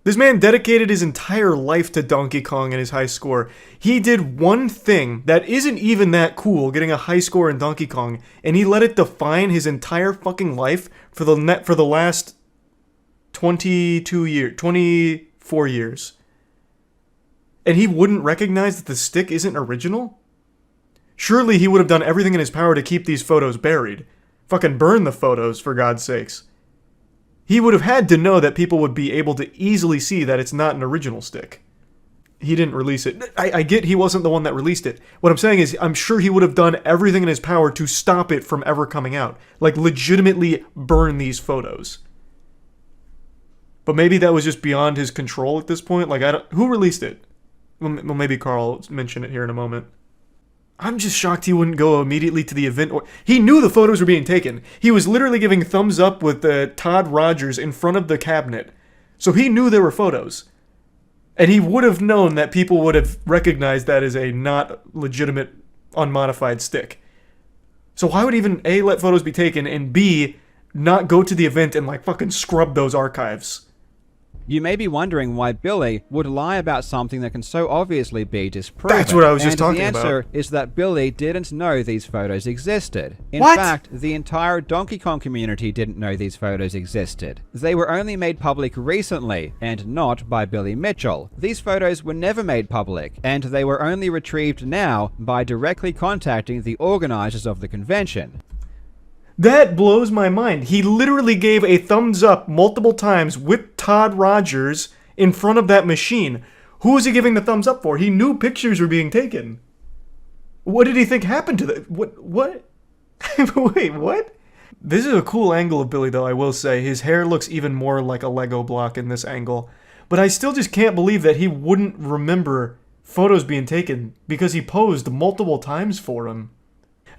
This man dedicated his entire life to Donkey Kong and his high score. He did one thing that isn't even that cool, getting a high score in Donkey Kong, and he let it define his entire fucking life for the last 24 years. And he wouldn't recognize that the stick isn't original? Surely he would have done everything in his power to keep these photos buried. Fucking burn the photos, for God's sakes. He would have had to know that people would be able to easily see that it's not an original stick. He didn't release it. I get he wasn't the one that released it. What I'm saying is, I'm sure he would have done everything in his power to stop it from ever coming out. Like, legitimately burn these photos. But maybe that was just beyond his control at this point. Like, who released it? Well, maybe Carl will mention it here in a moment. I'm just shocked he wouldn't go immediately to the event. He knew the photos were being taken. He was literally giving thumbs up with Todd Rogers in front of the cabinet. So he knew there were photos. And he would have known that people would have recognized that as a not legitimate, unmodified stick. So why would even A, let photos be taken, and B, not go to the event and like fucking scrub those archives? You may be wondering why Billy would lie about something that can so obviously be disproven. That's what I was just talking about. And the answer is that Billy didn't know these photos existed. In fact, the entire Donkey Kong community didn't know these photos existed. They were only made public recently, and not by Billy Mitchell. These photos were never made public, and they were only retrieved now by directly contacting the organizers of the convention. That blows my mind. He literally gave a thumbs up multiple times with Todd Rogers in front of that machine. Who was he giving the thumbs up for? He knew pictures were being taken. What did he think happened to that? What? Wait, what? This is a cool angle of Billy, though, I will say. His hair looks even more like a Lego block in this angle. But I still just can't believe that he wouldn't remember photos being taken because he posed multiple times for him.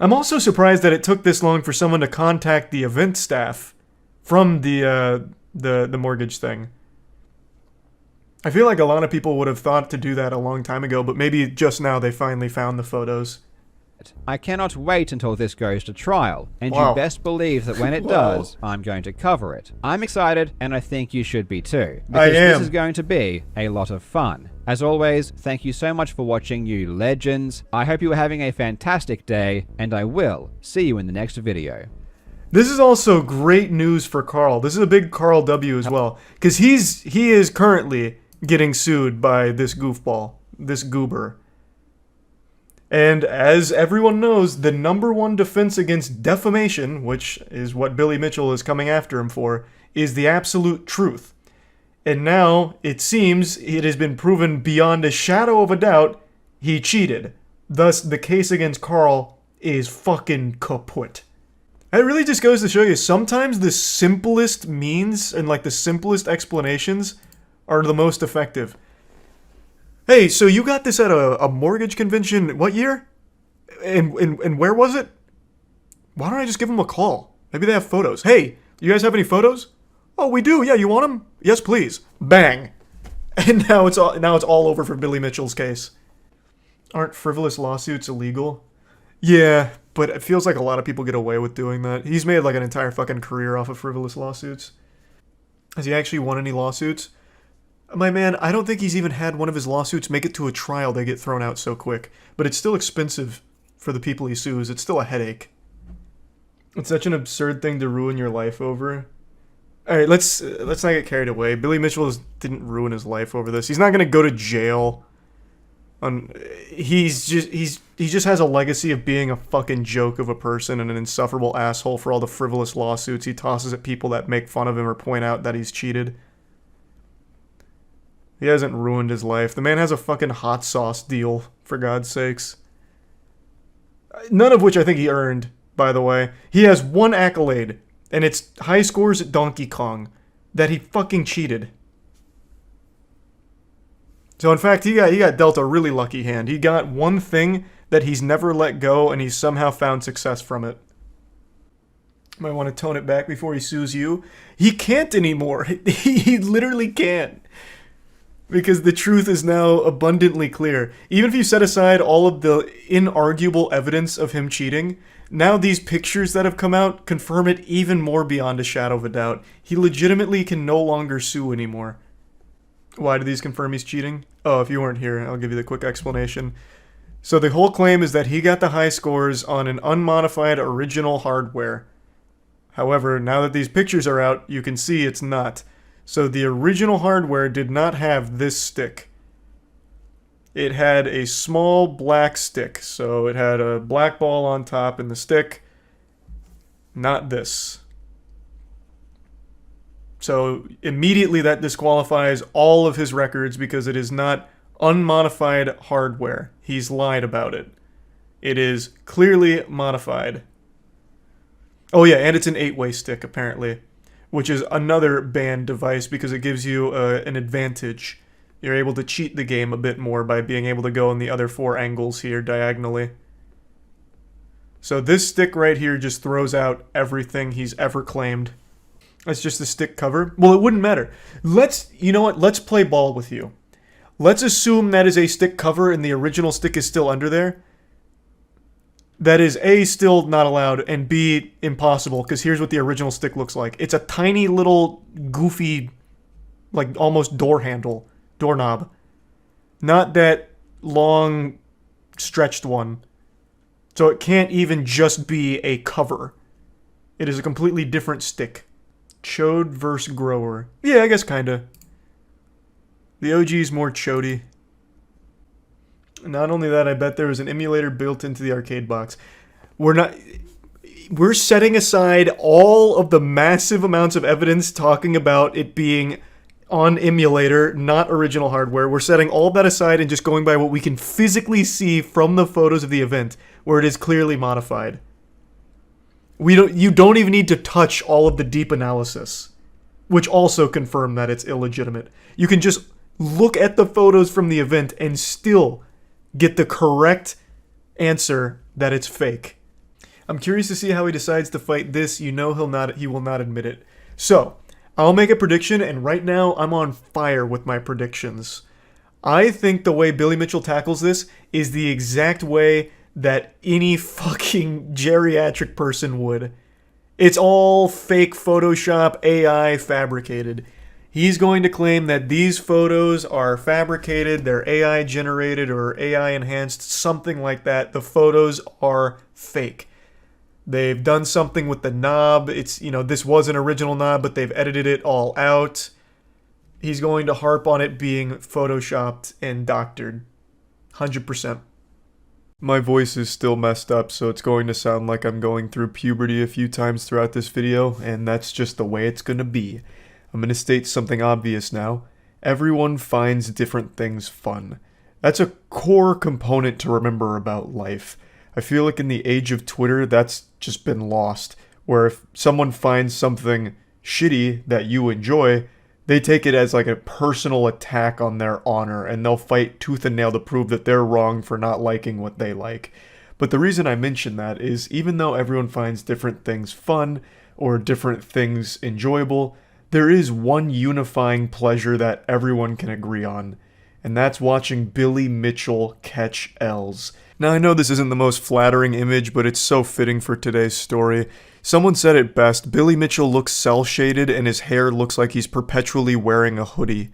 I'm also surprised that it took this long for someone to contact the event staff from the mortgage thing. I feel like a lot of people would have thought to do that a long time ago, but maybe just now they finally found the photos. I cannot wait until this goes to trial, and Wow. you best believe that when it does, I'm going to cover it. I'm excited, and I think you should be too, because this is going to be a lot of fun. As always, thank you so much for watching, you legends. I hope you are having a fantastic day, and I will see you in the next video. This is also great news for Carl. This is a big Carl W as well, because he is currently getting sued by this goofball, this goober. And as everyone knows, the #1 defense against defamation, which is what Billy Mitchell is coming after him for, is the absolute truth. And now, it seems, it has been proven beyond a shadow of a doubt, he cheated. Thus, the case against Carl is fucking kaput. It really just goes to show you, sometimes the simplest means and like the simplest explanations are the most effective. Hey, so you got this at a mortgage convention, what year? And where was it? Why don't I just give them a call? Maybe they have photos. Hey, you guys have any photos? Oh, we do. Yeah, you want them? Yes, please. Bang. And now it's all over for Billy Mitchell's case. Aren't frivolous lawsuits illegal? Yeah, but it feels like a lot of people get away with doing that. He's made like an entire fucking career off of frivolous lawsuits. Has he actually won any lawsuits? My man, I don't think he's even had one of his lawsuits make it to a trial. They get thrown out so quick. But it's still expensive for the people he sues. It's still a headache. It's such an absurd thing to ruin your life over. Alright, let's not get carried away. Billy Mitchell didn't ruin his life over this. He's not gonna go to jail. He just has a legacy of being a fucking joke of a person and an insufferable asshole for all the frivolous lawsuits he tosses at people that make fun of him or point out that he's cheated. He hasn't ruined his life. The man has a fucking hot sauce deal, for God's sakes. None of which I think he earned, by the way. He has one accolade, and it's high scores at Donkey Kong, that he fucking cheated. So in fact, he got dealt a really lucky hand. He got one thing that he's never let go, and he's somehow found success from it. Might want to tone it back before he sues you. He can't anymore. He literally can't. Because the truth is now abundantly clear. Even if you set aside all of the inarguable evidence of him cheating, now these pictures that have come out confirm it even more beyond a shadow of a doubt. He legitimately can no longer sue anymore. Why do these confirm he's cheating? Oh, if you weren't here, I'll give you the quick explanation. So the whole claim is that he got the high scores on an unmodified original hardware. However, now that these pictures are out, you can see it's not. So the original hardware did not have this stick. it had a small black stick. So it had a black ball on top in the stick. Not this. So immediately that disqualifies all of his records because it is not unmodified hardware. He's lied about it. It is clearly modified. Oh yeah, and it's an 8-way stick apparently, which is another banned device because it gives you an advantage. You're able to cheat the game a bit more by being able to go in the other 4 angles here diagonally. So this stick right here just throws out everything he's ever claimed. That's just the stick cover. Well, it wouldn't matter. You know what? Let's play ball with you. Let's assume that is a stick cover and the original stick is still under there. That is A, still not allowed, and B, impossible, because here's what the original stick looks like. It's a tiny little goofy, like almost doorknob. Not that long, stretched one. So it can't even just be a cover. It is a completely different stick. Chode versus grower. Yeah, I guess kinda. The OG's more chody. Not only that, I bet there was an emulator built into the arcade box. We're setting aside all of the massive amounts of evidence talking about it being on emulator, not original hardware. We're setting all that aside and just going by what we can physically see from the photos of the event, where it is clearly modified. You don't even need to touch all of the deep analysis, which also confirm that it's illegitimate. You can just look at the photos from the event and still get the correct answer that it's fake. I'm curious to see how he decides to fight this. You know he will not admit it. So, I'll make a prediction, and right now I'm on fire with my predictions. I think the way Billy Mitchell tackles this is the exact way that any fucking geriatric person would. It's all fake Photoshop, AI, fabricated. He's going to claim that these photos are fabricated, they're AI generated or AI enhanced, something like that. The photos are fake. They've done something with the knob. This was an original knob, but they've edited it all out. He's going to harp on it being photoshopped and doctored. 100%. My voice is still messed up, so it's going to sound like I'm going through puberty a few times throughout this video, and that's just the way it's going to be. I'm going to state something obvious now. Everyone finds different things fun. That's a core component to remember about life. I feel like in the age of Twitter, that's just been lost, where if someone finds something shitty that you enjoy, they take it as like a personal attack on their honor, and they'll fight tooth and nail to prove that they're wrong for not liking what they like. But the reason I mention that is even though everyone finds different things fun or different things enjoyable, there is one unifying pleasure that everyone can agree on, and that's watching Billy Mitchell catch L's. Now I know this isn't the most flattering image, but it's so fitting for today's story. Someone said it best, Billy Mitchell looks cel-shaded and his hair looks like he's perpetually wearing a hoodie.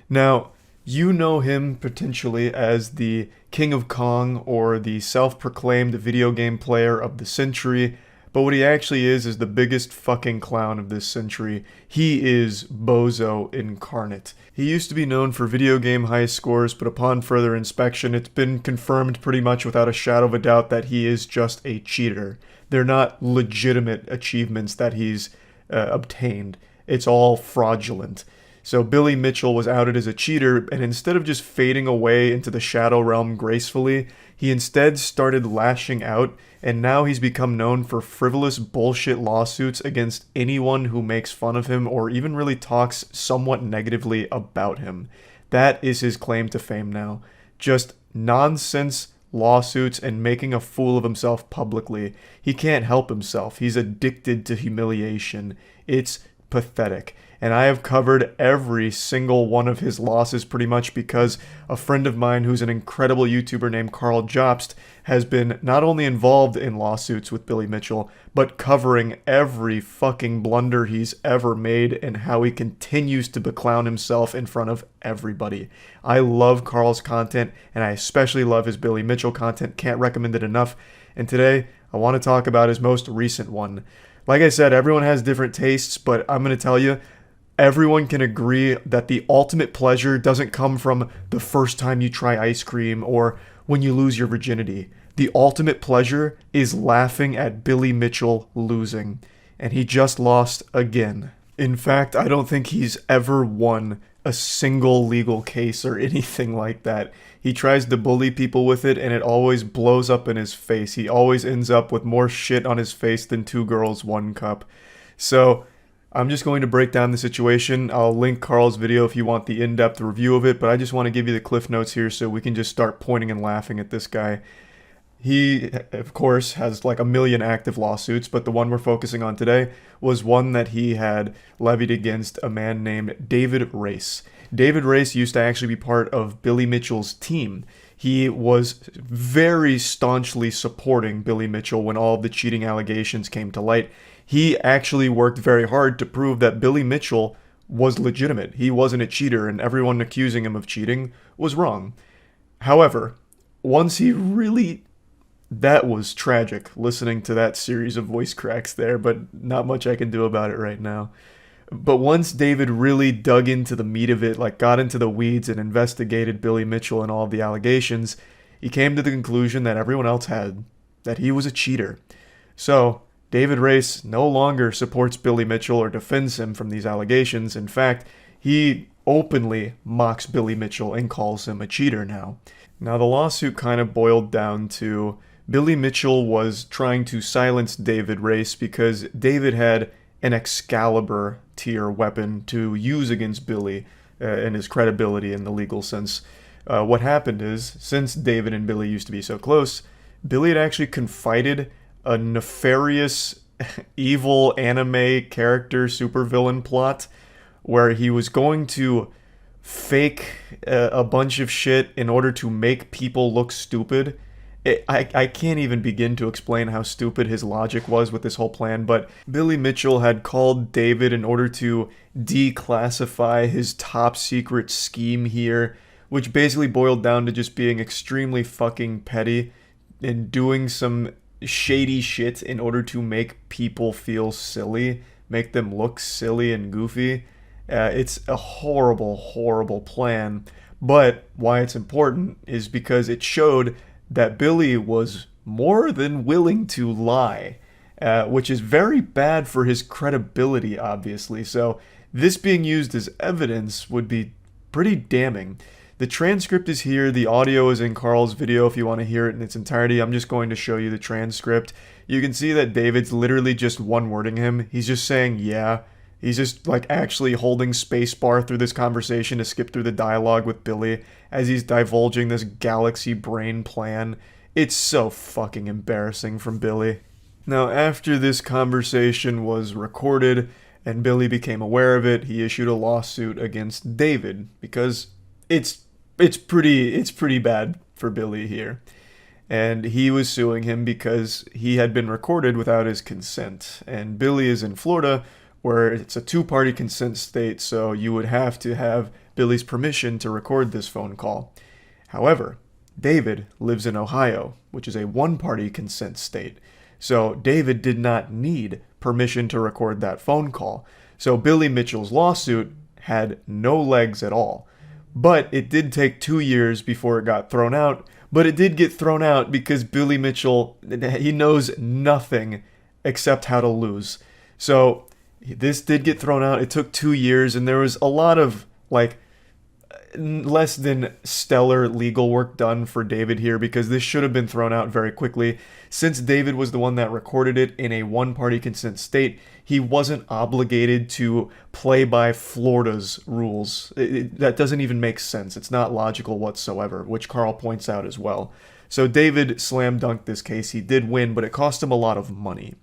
Now, you know him potentially as the King of Kong or the self-proclaimed video game player of the century, but what he actually is the biggest fucking clown of this century. He is Bozo incarnate. He used to be known for video game high scores, but upon further inspection, it's been confirmed pretty much without a shadow of a doubt that he is just a cheater. They're not legitimate achievements that he's obtained. It's all fraudulent. So Billy Mitchell was outed as a cheater, and instead of just fading away into the shadow realm gracefully, he instead started lashing out, and now he's become known for frivolous bullshit lawsuits against anyone who makes fun of him or even really talks somewhat negatively about him. That is his claim to fame now. Just nonsense lawsuits and making a fool of himself publicly. He can't help himself. He's addicted to humiliation. It's pathetic. And I have covered every single one of his losses pretty much because a friend of mine who's an incredible YouTuber named Carl Jobst has been not only involved in lawsuits with Billy Mitchell, but covering every fucking blunder he's ever made and how he continues to beclown himself in front of everybody. I love Carl's content, and I especially love his Billy Mitchell content. Can't recommend it enough. And today, I want to talk about his most recent one. Like I said, everyone has different tastes, but I'm going to tell you, everyone can agree that the ultimate pleasure doesn't come from the first time you try ice cream or when you lose your virginity. The ultimate pleasure is laughing at Billy Mitchell losing. And he just lost again. In fact, I don't think he's ever won a single legal case or anything like that. He tries to bully people with it and it always blows up in his face. He always ends up with more shit on his face than 2 girls, 1 cup. So I'm just going to break down the situation. I'll link Carl's video if you want the in-depth review of it, but I just want to give you the cliff notes here so we can just start pointing and laughing at this guy. He, of course, has like a million active lawsuits, but the one we're focusing on today was one that he had levied against a man named David Race. David Race used to actually be part of Billy Mitchell's team. He was very staunchly supporting Billy Mitchell when all of the cheating allegations came to light. He actually worked very hard to prove that Billy Mitchell was legitimate. He wasn't a cheater, and everyone accusing him of cheating was wrong. However, once he really... That was tragic, listening to that series of voice cracks there, but not much I can do about it right now. But once David really dug into the meat of it, like got into the weeds and investigated Billy Mitchell and all of the allegations, he came to the conclusion that everyone else had, that he was a cheater. So, David Race no longer supports Billy Mitchell or defends him from these allegations. In fact, he openly mocks Billy Mitchell and calls him a cheater now. Now, the lawsuit kind of boiled down to Billy Mitchell was trying to silence David Race because David had an Excalibur tier weapon to use against Billy and his credibility in the legal sense. What happened is, since David and Billy used to be so close, Billy had actually confided a nefarious, evil anime character supervillain plot where he was going to fake a bunch of shit in order to make people look stupid. I can't even begin to explain how stupid his logic was with this whole plan, but Billy Mitchell had called David in order to declassify his top secret scheme here, which basically boiled down to just being extremely fucking petty and doing some shady shit in order to make people feel silly, make them look silly and goofy. It's a horrible, horrible plan, but why it's important is because it showed that Billy was more than willing to lie, which is very bad for his credibility, obviously. So this being used as evidence would be pretty damning. The transcript is here. The audio is in Carl's video if you want to hear it in its entirety. I'm just going to show you the transcript. You can see that David's literally just one-wording him. He's just saying, yeah. He's just like actually holding spacebar through this conversation to skip through the dialogue with Billy as he's divulging this galaxy brain plan. It's so fucking embarrassing from Billy. Now, after this conversation was recorded and Billy became aware of it, he issued a lawsuit against David because it's pretty bad for Billy here. And he was suing him because he had been recorded without his consent. And Billy is in Florida, where it's a 2-party consent state, so you would have to have Billy's permission to record this phone call. However, David lives in Ohio, which is a 1-party consent state. So David did not need permission to record that phone call. So Billy Mitchell's lawsuit had no legs at all. But it did take 2 years before it got thrown out. But it did get thrown out because Billy Mitchell, he knows nothing except how to lose. So this did get thrown out. It took 2 years, and there was a lot of, like, less than stellar legal work done for David here because this should have been thrown out very quickly. Since David was the one that recorded it in a 1-party consent state, he wasn't obligated to play by Florida's rules. That doesn't even make sense. It's not logical whatsoever, which Carl points out as well. So David slam dunked this case. He did win, but it cost him a lot of money.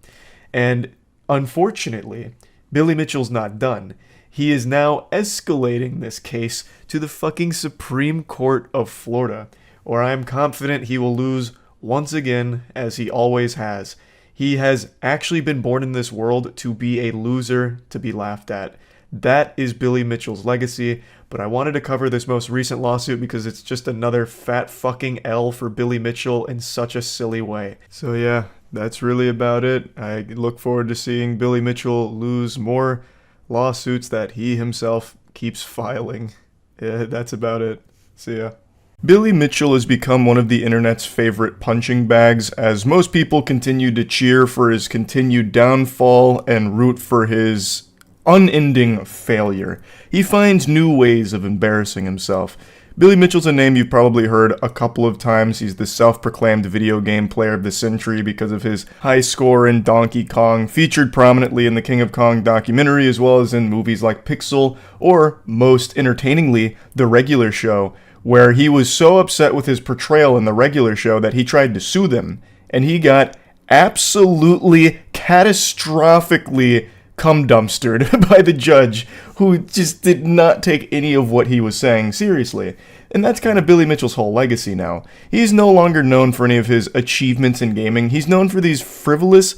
And unfortunately, Billy Mitchell's not done. He is now escalating this case to the fucking Supreme Court of Florida, where I am confident he will lose once again, as he always has. He has actually been born in this world to be a loser, to be laughed at. That is Billy Mitchell's legacy, but I wanted to cover this most recent lawsuit because it's just another fat fucking L for Billy Mitchell in such a silly way. So yeah, that's really about it. I look forward to seeing Billy Mitchell lose more lawsuits that he himself keeps filing. Yeah, that's about it. See ya. Billy Mitchell has become one of the internet's favorite punching bags, as most people continue to cheer for his continued downfall and root for his unending failure. He finds new ways of embarrassing himself. Billy Mitchell's a name you've probably heard a couple of times. He's the self-proclaimed video game player of the century because of his high score in Donkey Kong, featured prominently in the King of Kong documentary as well as in movies like Pixel, or, most entertainingly, The Regular Show, where he was so upset with his portrayal in The Regular Show that he tried to sue them, and he got absolutely catastrophically cum dumpstered by the judge, who just did not take any of what he was saying seriously. And that's kind of Billy Mitchell's whole legacy now. He's no longer known for any of his achievements in gaming. He's known for these frivolous,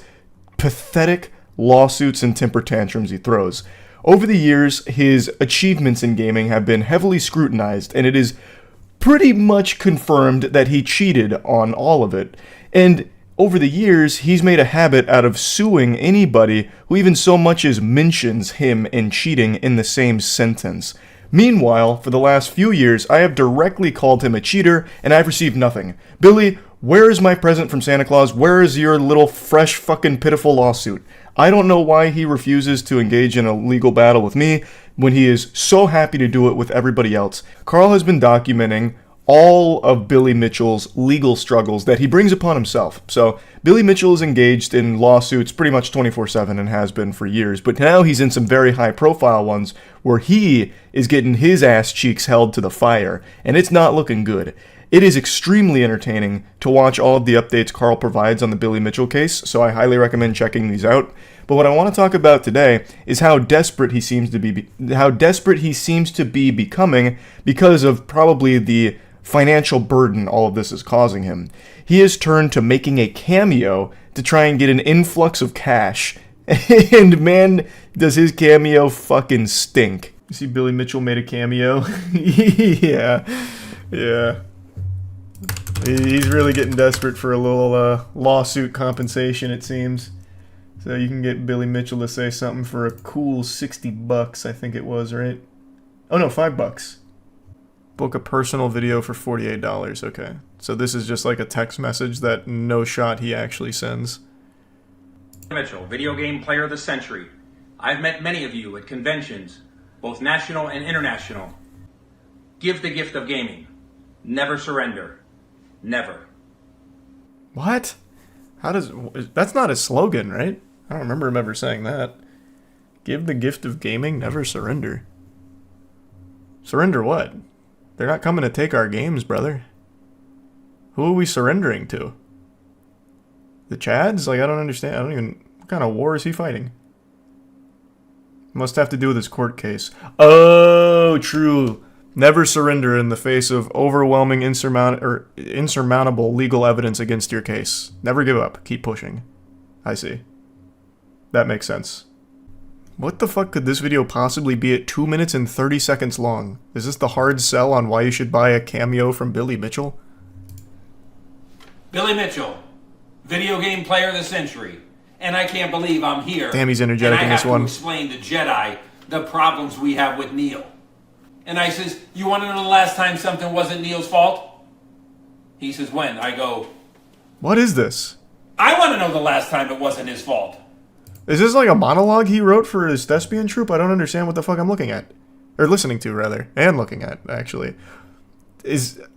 pathetic lawsuits and temper tantrums he throws. Over the years, his achievements in gaming have been heavily scrutinized, and it is pretty much confirmed that he cheated on all of it. And over the years, he's made a habit out of suing anybody who even so much as mentions him and cheating in the same sentence. Meanwhile, for the last few years, I have directly called him a cheater, and I've received nothing. Billy, where is my present from Santa Claus? Where is your little fresh fucking pitiful lawsuit? I don't know why he refuses to engage in a legal battle with me when he is so happy to do it with everybody else. Carl has been documenting all of Billy Mitchell's legal struggles that he brings upon himself. So Billy Mitchell is engaged in lawsuits pretty much 24/7 and has been for years, but now he's in some very high profile ones where he is getting his ass cheeks held to the fire, and it's not looking good. It is extremely entertaining to watch all of the updates Carl provides on the Billy Mitchell case, so I highly recommend checking these out. But what I want to talk about today is how desperate he seems to be becoming because of probably the financial burden all of this is causing him. He has turned to making a cameo to try and get an influx of cash. And man, does his cameo fucking stink. You see Billy Mitchell made a cameo? Yeah. He's really getting desperate for a little lawsuit compensation, it seems. So you can get Billy Mitchell to say something for a cool $60, I think it was, right? Oh no, $5. Book a personal video for $48. Okay. So this is just like a text message that no shot he actually sends. Mitchell, video game player of the century. I've met many of you at conventions, both national and international. Give the gift of gaming. Never surrender. Never. What? That's not a slogan, right? I don't remember him ever saying that. Give the gift of gaming, never surrender. Surrender what? They're not coming to take our games, brother. Who are we surrendering to? The Chads? Like, I don't understand. What kind of war is he fighting? Must have to do with his court case. Oh, true. Never surrender in the face of overwhelming, insurmountable legal evidence against your case. Never give up. Keep pushing. I see. That makes sense. What the fuck could this video possibly be at 2 minutes and 30 seconds long? Is this the hard sell on why you should buy a cameo from Billy Mitchell? Billy Mitchell, video game player of the century. And I can't believe I'm here. Damn, he's energetic in this one. And I have to explain to Jedi the problems we have with Neil. And I says, you want to know the last time something wasn't Neil's fault? He says, when? I go, what is this? I want to know the last time it wasn't his fault. Is this like a monologue he wrote for his thespian troupe? I don't understand what the fuck I'm looking at. Or listening to, rather. And looking at, actually.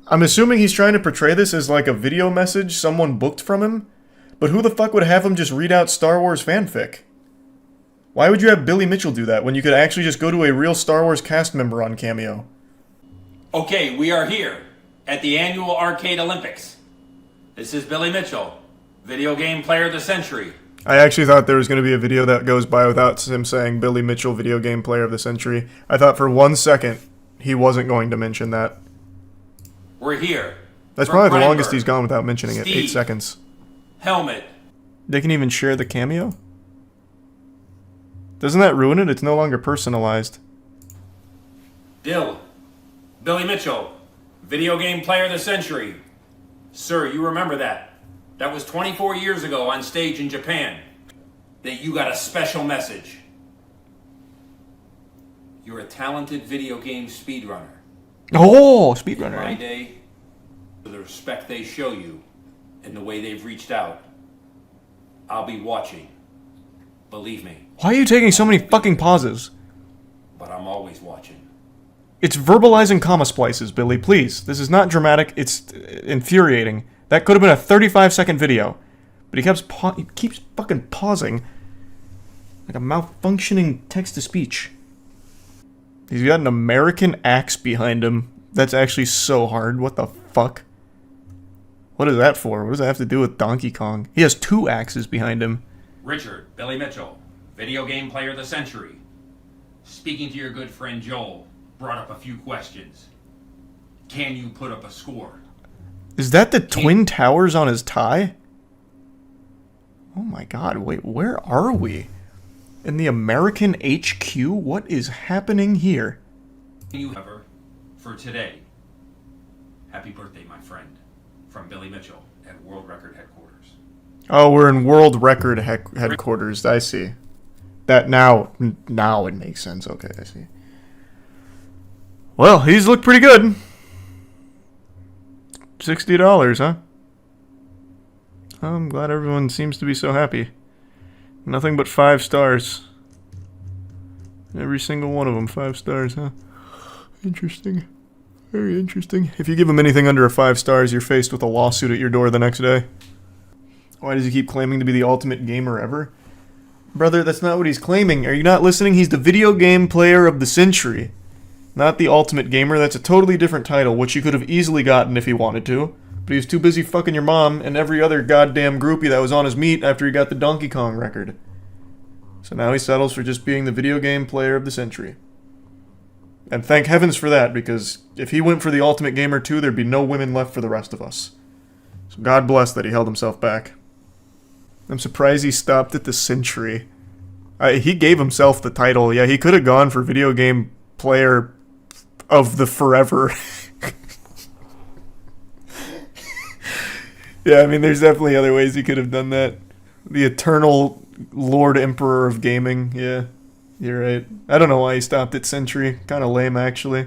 I'm assuming he's trying to portray this as like a video message someone booked from him? But who the fuck would have him just read out Star Wars fanfic? Why would you have Billy Mitchell do that when you could actually just go to a real Star Wars cast member on Cameo? Okay, we are here at the annual Arcade Olympics. This is Billy Mitchell, video game player of the century. I actually thought there was going to be a video that goes by without him saying Billy Mitchell, video game player of the century. I thought for 1 second he wasn't going to mention that. We're here. That's probably the longest he's gone without mentioning it. 8 seconds. Helmet. They can even share the cameo? Doesn't that ruin it? It's no longer personalized. Billy Mitchell, video game player of the century. Sir, you remember that. That was 24 years ago on stage in Japan. That you got a special message. You're a talented video game speedrunner. Oh, In my speedrunner. day, for the respect they show you and the way they've reached out, I'll be watching. Believe me, Why are you taking so many fucking pauses? but I'm always watching. It's verbalizing comma splices, Billy. Please. This is not dramatic. It's infuriating. That could have been a 35-second video. But he keeps fucking pausing. Like a malfunctioning text-to-speech. He's got an American axe behind him. That's actually so hard. What the fuck? What is that for? What does that have to do with Donkey Kong? He has 2 axes behind him. Richard, Billy Mitchell, video game player of the century. Speaking to your good friend Joel, brought up a few questions. Can you put up a score? Is that the Twin Towers on his tie? Oh my god, wait, where are we? In the American HQ? What is happening here? You, however, for today, happy birthday, my friend, from Billy Mitchell at World Record Headquarters. Oh, we're in World Record headquarters. I see. That now it makes sense. Okay, I see. Well, he's looked pretty good. $60, huh? I'm glad everyone seems to be so happy. Nothing but 5 stars. Every single one of them, 5 stars, huh? Interesting. Very interesting. If you give him anything under a 5 stars, you're faced with a lawsuit at your door the next day. Why does he keep claiming to be the ultimate gamer ever? Brother, that's not what he's claiming. Are you not listening? He's the video game player of the century. Not the ultimate gamer. That's a totally different title, which you could have easily gotten if he wanted to. But he was too busy fucking your mom and every other goddamn groupie that was on his meat after he got the Donkey Kong record. So now he settles for just being the video game player of the century. And thank heavens for that, because if he went for the ultimate gamer too, there'd be no women left for the rest of us. So God bless that he held himself back. I'm surprised he stopped at the century. He gave himself the title. Yeah, he could have gone for video game player of the forever. Yeah, I mean, there's definitely other ways he could have done that. The eternal Lord Emperor of gaming. Yeah, you're right. I don't know why he stopped at century. Kind of lame, actually.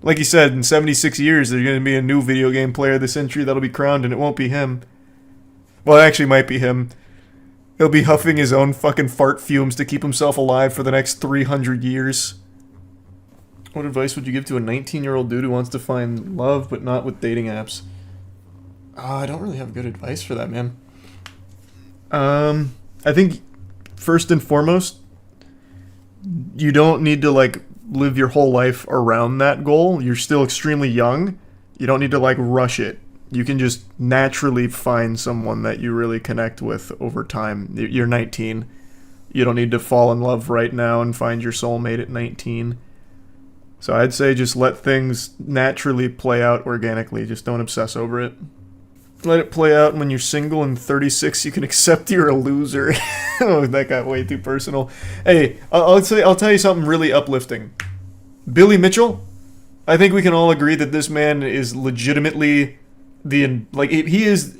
Like you said, in 76 years, there's going to be a new video game player of the century that'll be crowned, and it won't be him. Well, it actually might be him. He'll be huffing his own fucking fart fumes to keep himself alive for the next 300 years. What advice would you give to a 19-year-old dude who wants to find love, but not with dating apps? I don't really have good advice for that, man. I think, first and foremost, you don't need to, like, live your whole life around that goal. You're still extremely young. You don't need to, like, rush it. You can just naturally find someone that you really connect with over time. You're 19. You don't need to fall in love right now and find your soulmate at 19. So I'd say just let things naturally play out organically. Just don't obsess over it. Let it play out, and when you're single and 36, you can accept you're a loser. Oh, that got way too personal. Hey, I'll tell you something really uplifting. Billy Mitchell, I think we can all agree that this man is legitimately he is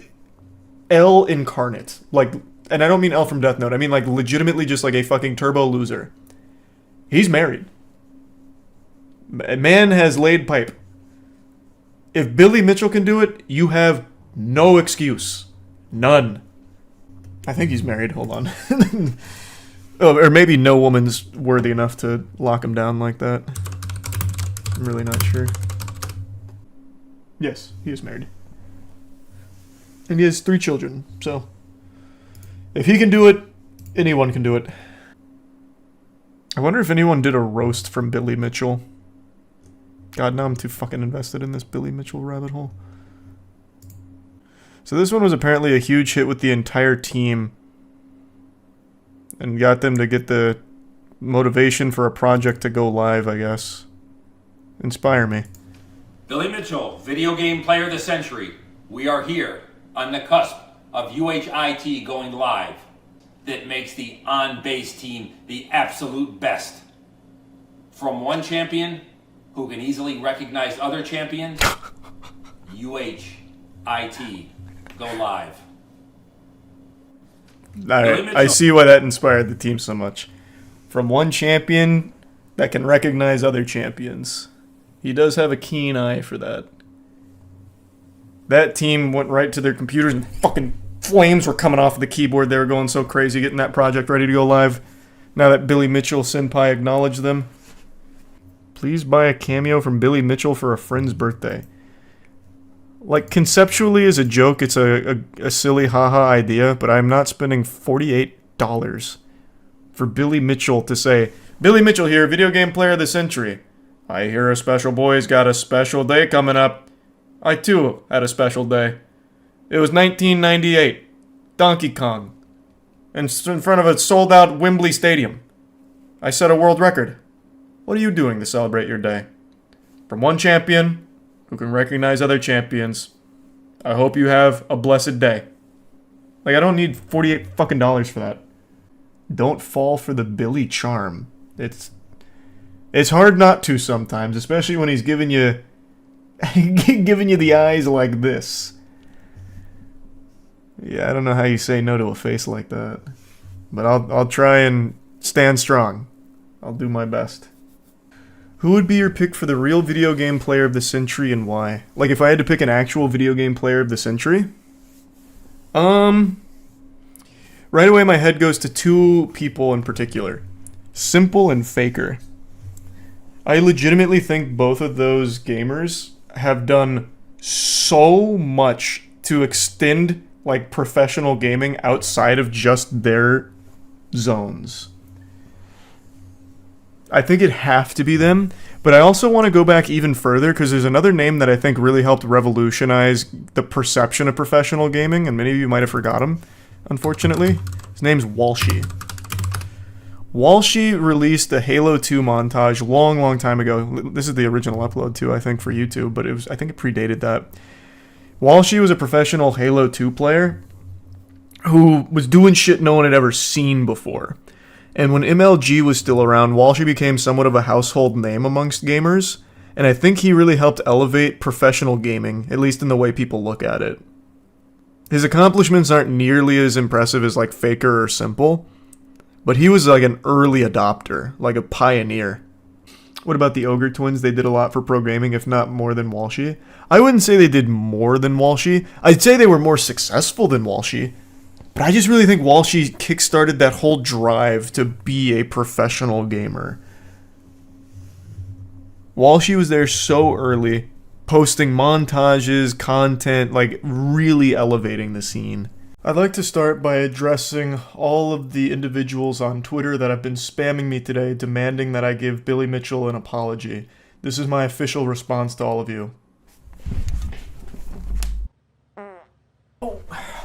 L incarnate. Like, and I don't mean L from Death Note. I mean, like, legitimately just like a fucking turbo loser. He's married. A man has laid pipe. If Billy Mitchell can do it, you have no excuse. None. I think he's married. Hold on. Oh, or maybe no woman's worthy enough to lock him down like that. I'm really not sure. Yes, he is married. And he has 3 children, so if he can do it, anyone can do it. I wonder if anyone did a roast from Billy Mitchell. God, now I'm too fucking invested in this Billy Mitchell rabbit hole. So this one was apparently a huge hit with the entire team and got them to get the motivation for a project to go live, I guess. Inspire me. Billy Mitchell, video game player of the century. We are here on the cusp of UHIT going live. That makes the on-base team the absolute best. From one champion who can easily recognize other champions, UHIT go live. Alright, I see why that inspired the team so much. From one champion that can recognize other champions. He does have a keen eye for that. That team went right to their computers and fucking flames were coming off of the keyboard. They were going so crazy getting that project ready to go live. Now that Billy Mitchell Senpai acknowledged them. Please buy a cameo from Billy Mitchell for a friend's birthday. Like, conceptually as a joke, it's a silly haha idea, but I'm not spending $48 for Billy Mitchell to say, Billy Mitchell here, video game player of the century. I hear a special boy's got a special day coming up. I too had a special day. It was 1998. Donkey Kong. And in front of a sold-out Wembley Stadium. I set a world record. What are you doing to celebrate your day? From one champion who can recognize other champions, I hope you have a blessed day. Like, I don't need $48 fucking dollars for that. Don't fall for the Billy charm. It's hard not to sometimes, especially when he's giving you the eyes like this. Yeah, I don't know how you say no to a face like that. But I'll try and stand strong. I'll do my best. Who would be your pick for the real video game player of the century and why? Like, if I had to pick an actual video game player of the century? Right away my head goes to two people in particular. Simple and Faker. I legitimately think both of those gamers have done so much to extend, like, professional gaming outside of just their zones. I think it'd have to be them, but I also want to go back even further because there's another name that I think really helped revolutionize the perception of professional gaming, and many of you might have forgot him, unfortunately. His name's Walshy. Walshy released a Halo 2 montage long time ago. This is the original upload too, I think, for YouTube, but I think it predated that. Walshy was a professional Halo 2 player who was doing shit no one had ever seen before. And when MLG was still around, Walshy became somewhat of a household name amongst gamers, and I think he really helped elevate professional gaming, at least in the way people look at it. His accomplishments aren't nearly as impressive as like Faker or Simple, but he was like an early adopter, like a pioneer. What about the Ogre Twins? They did a lot for pro gaming, if not more than Walshy. I wouldn't say they did more than Walshy. I'd say they were more successful than Walshy. But I just really think Walshy kickstarted that whole drive to be a professional gamer. Walshy was there so early, posting montages, content, like really elevating the scene. I'd like to start by addressing all of the individuals on Twitter that have been spamming me today demanding that I give Billy Mitchell an apology. This is my official response to all of you.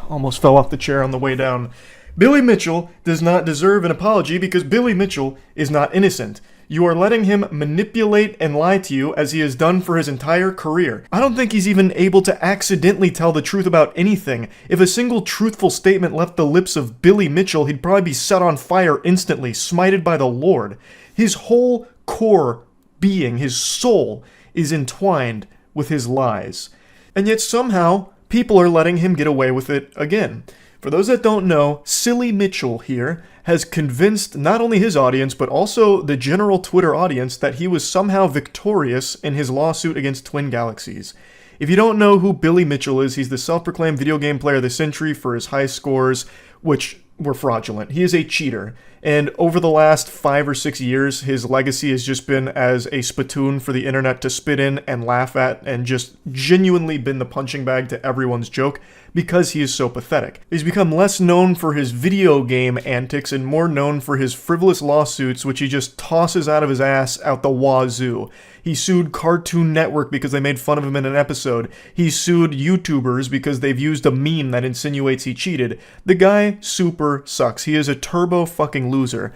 Almost fell off the chair on the way down. Billy Mitchell does not deserve an apology because Billy Mitchell is not innocent. You are letting him manipulate and lie to you as he has done for his entire career. I don't think he's even able to accidentally tell the truth about anything. If a single truthful statement left the lips of Billy Mitchell, he'd probably be set on fire instantly, smited by the Lord. His whole core being, his soul, is entwined with his lies. And yet somehow, people are letting him get away with it again. For those that don't know, Silly Mitchell here has convinced not only his audience, but also the general Twitter audience that he was somehow victorious in his lawsuit against Twin Galaxies. If you don't know who Billy Mitchell is, he's the self-proclaimed video game player of the century for his high scores, which were fraudulent. He is a cheater. And over the last 5 or 6 years, his legacy has just been as a spittoon for the internet to spit in and laugh at, and just genuinely been the punching bag to everyone's joke because he is so pathetic. He's become less known for his video game antics and more known for his frivolous lawsuits, which he just tosses out of his ass out the wazoo. He sued Cartoon Network because they made fun of him in an episode. He sued YouTubers because they've used a meme that insinuates he cheated. The guy super sucks. He is a turbo fucking loser.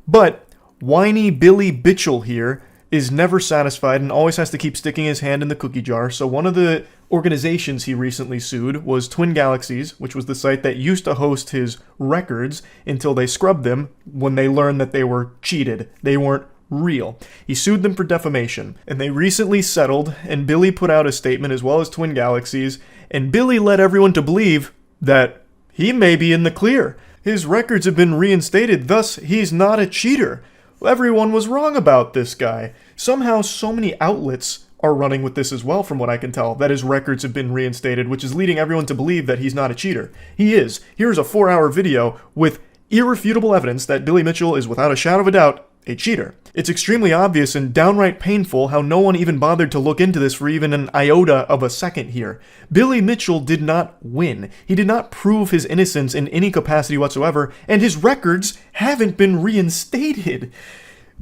But whiny Billy Mitchell here is never satisfied and always has to keep sticking his hand in the cookie jar. So one of the organizations he recently sued was Twin Galaxies, which was the site that used to host his records until they scrubbed them when they learned that they were cheated. They weren't real. He sued them for defamation, and they recently settled, and Billy put out a statement as well as Twin Galaxies, and Billy led everyone to believe that he may be in the clear. His records have been reinstated, thus he's not a cheater. Everyone was wrong about this guy. Somehow so many outlets are running with this as well, from what I can tell, that his records have been reinstated, which is leading everyone to believe that he's not a cheater. He is. Here's a 4-hour video with irrefutable evidence that Billy Mitchell is, without a shadow of a doubt, a cheater. It's extremely obvious and downright painful how no one even bothered to look into this for even an iota of a second here. Billy Mitchell did not win. He did not prove his innocence in any capacity whatsoever, and his records haven't been reinstated.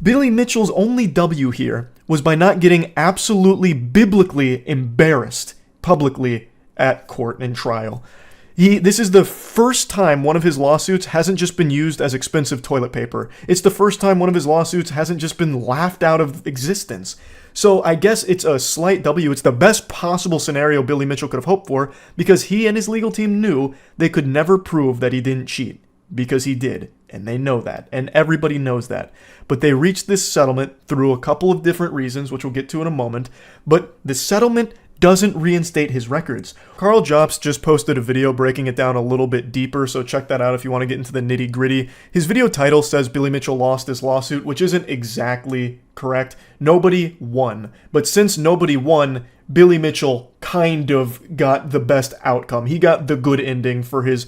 Billy Mitchell's only W here was by not getting absolutely biblically embarrassed publicly at court and trial. This is the first time one of his lawsuits hasn't just been used as expensive toilet paper. It's the first time one of his lawsuits hasn't just been laughed out of existence. So I guess it's a slight W. It's the best possible scenario Billy Mitchell could have hoped for, because he and his legal team knew they could never prove that he didn't cheat. Because he did. And they know that. And everybody knows that. But they reached this settlement through a couple of different reasons, which we'll get to in a moment. But the settlement doesn't reinstate his records. Carl Jobst just posted a video breaking it down a little bit deeper, so check that out if you want to get into the nitty-gritty. His video title says Billy Mitchell lost his lawsuit, which isn't exactly correct. Nobody won. But since nobody won, Billy Mitchell kind of got the best outcome. He got the good ending for his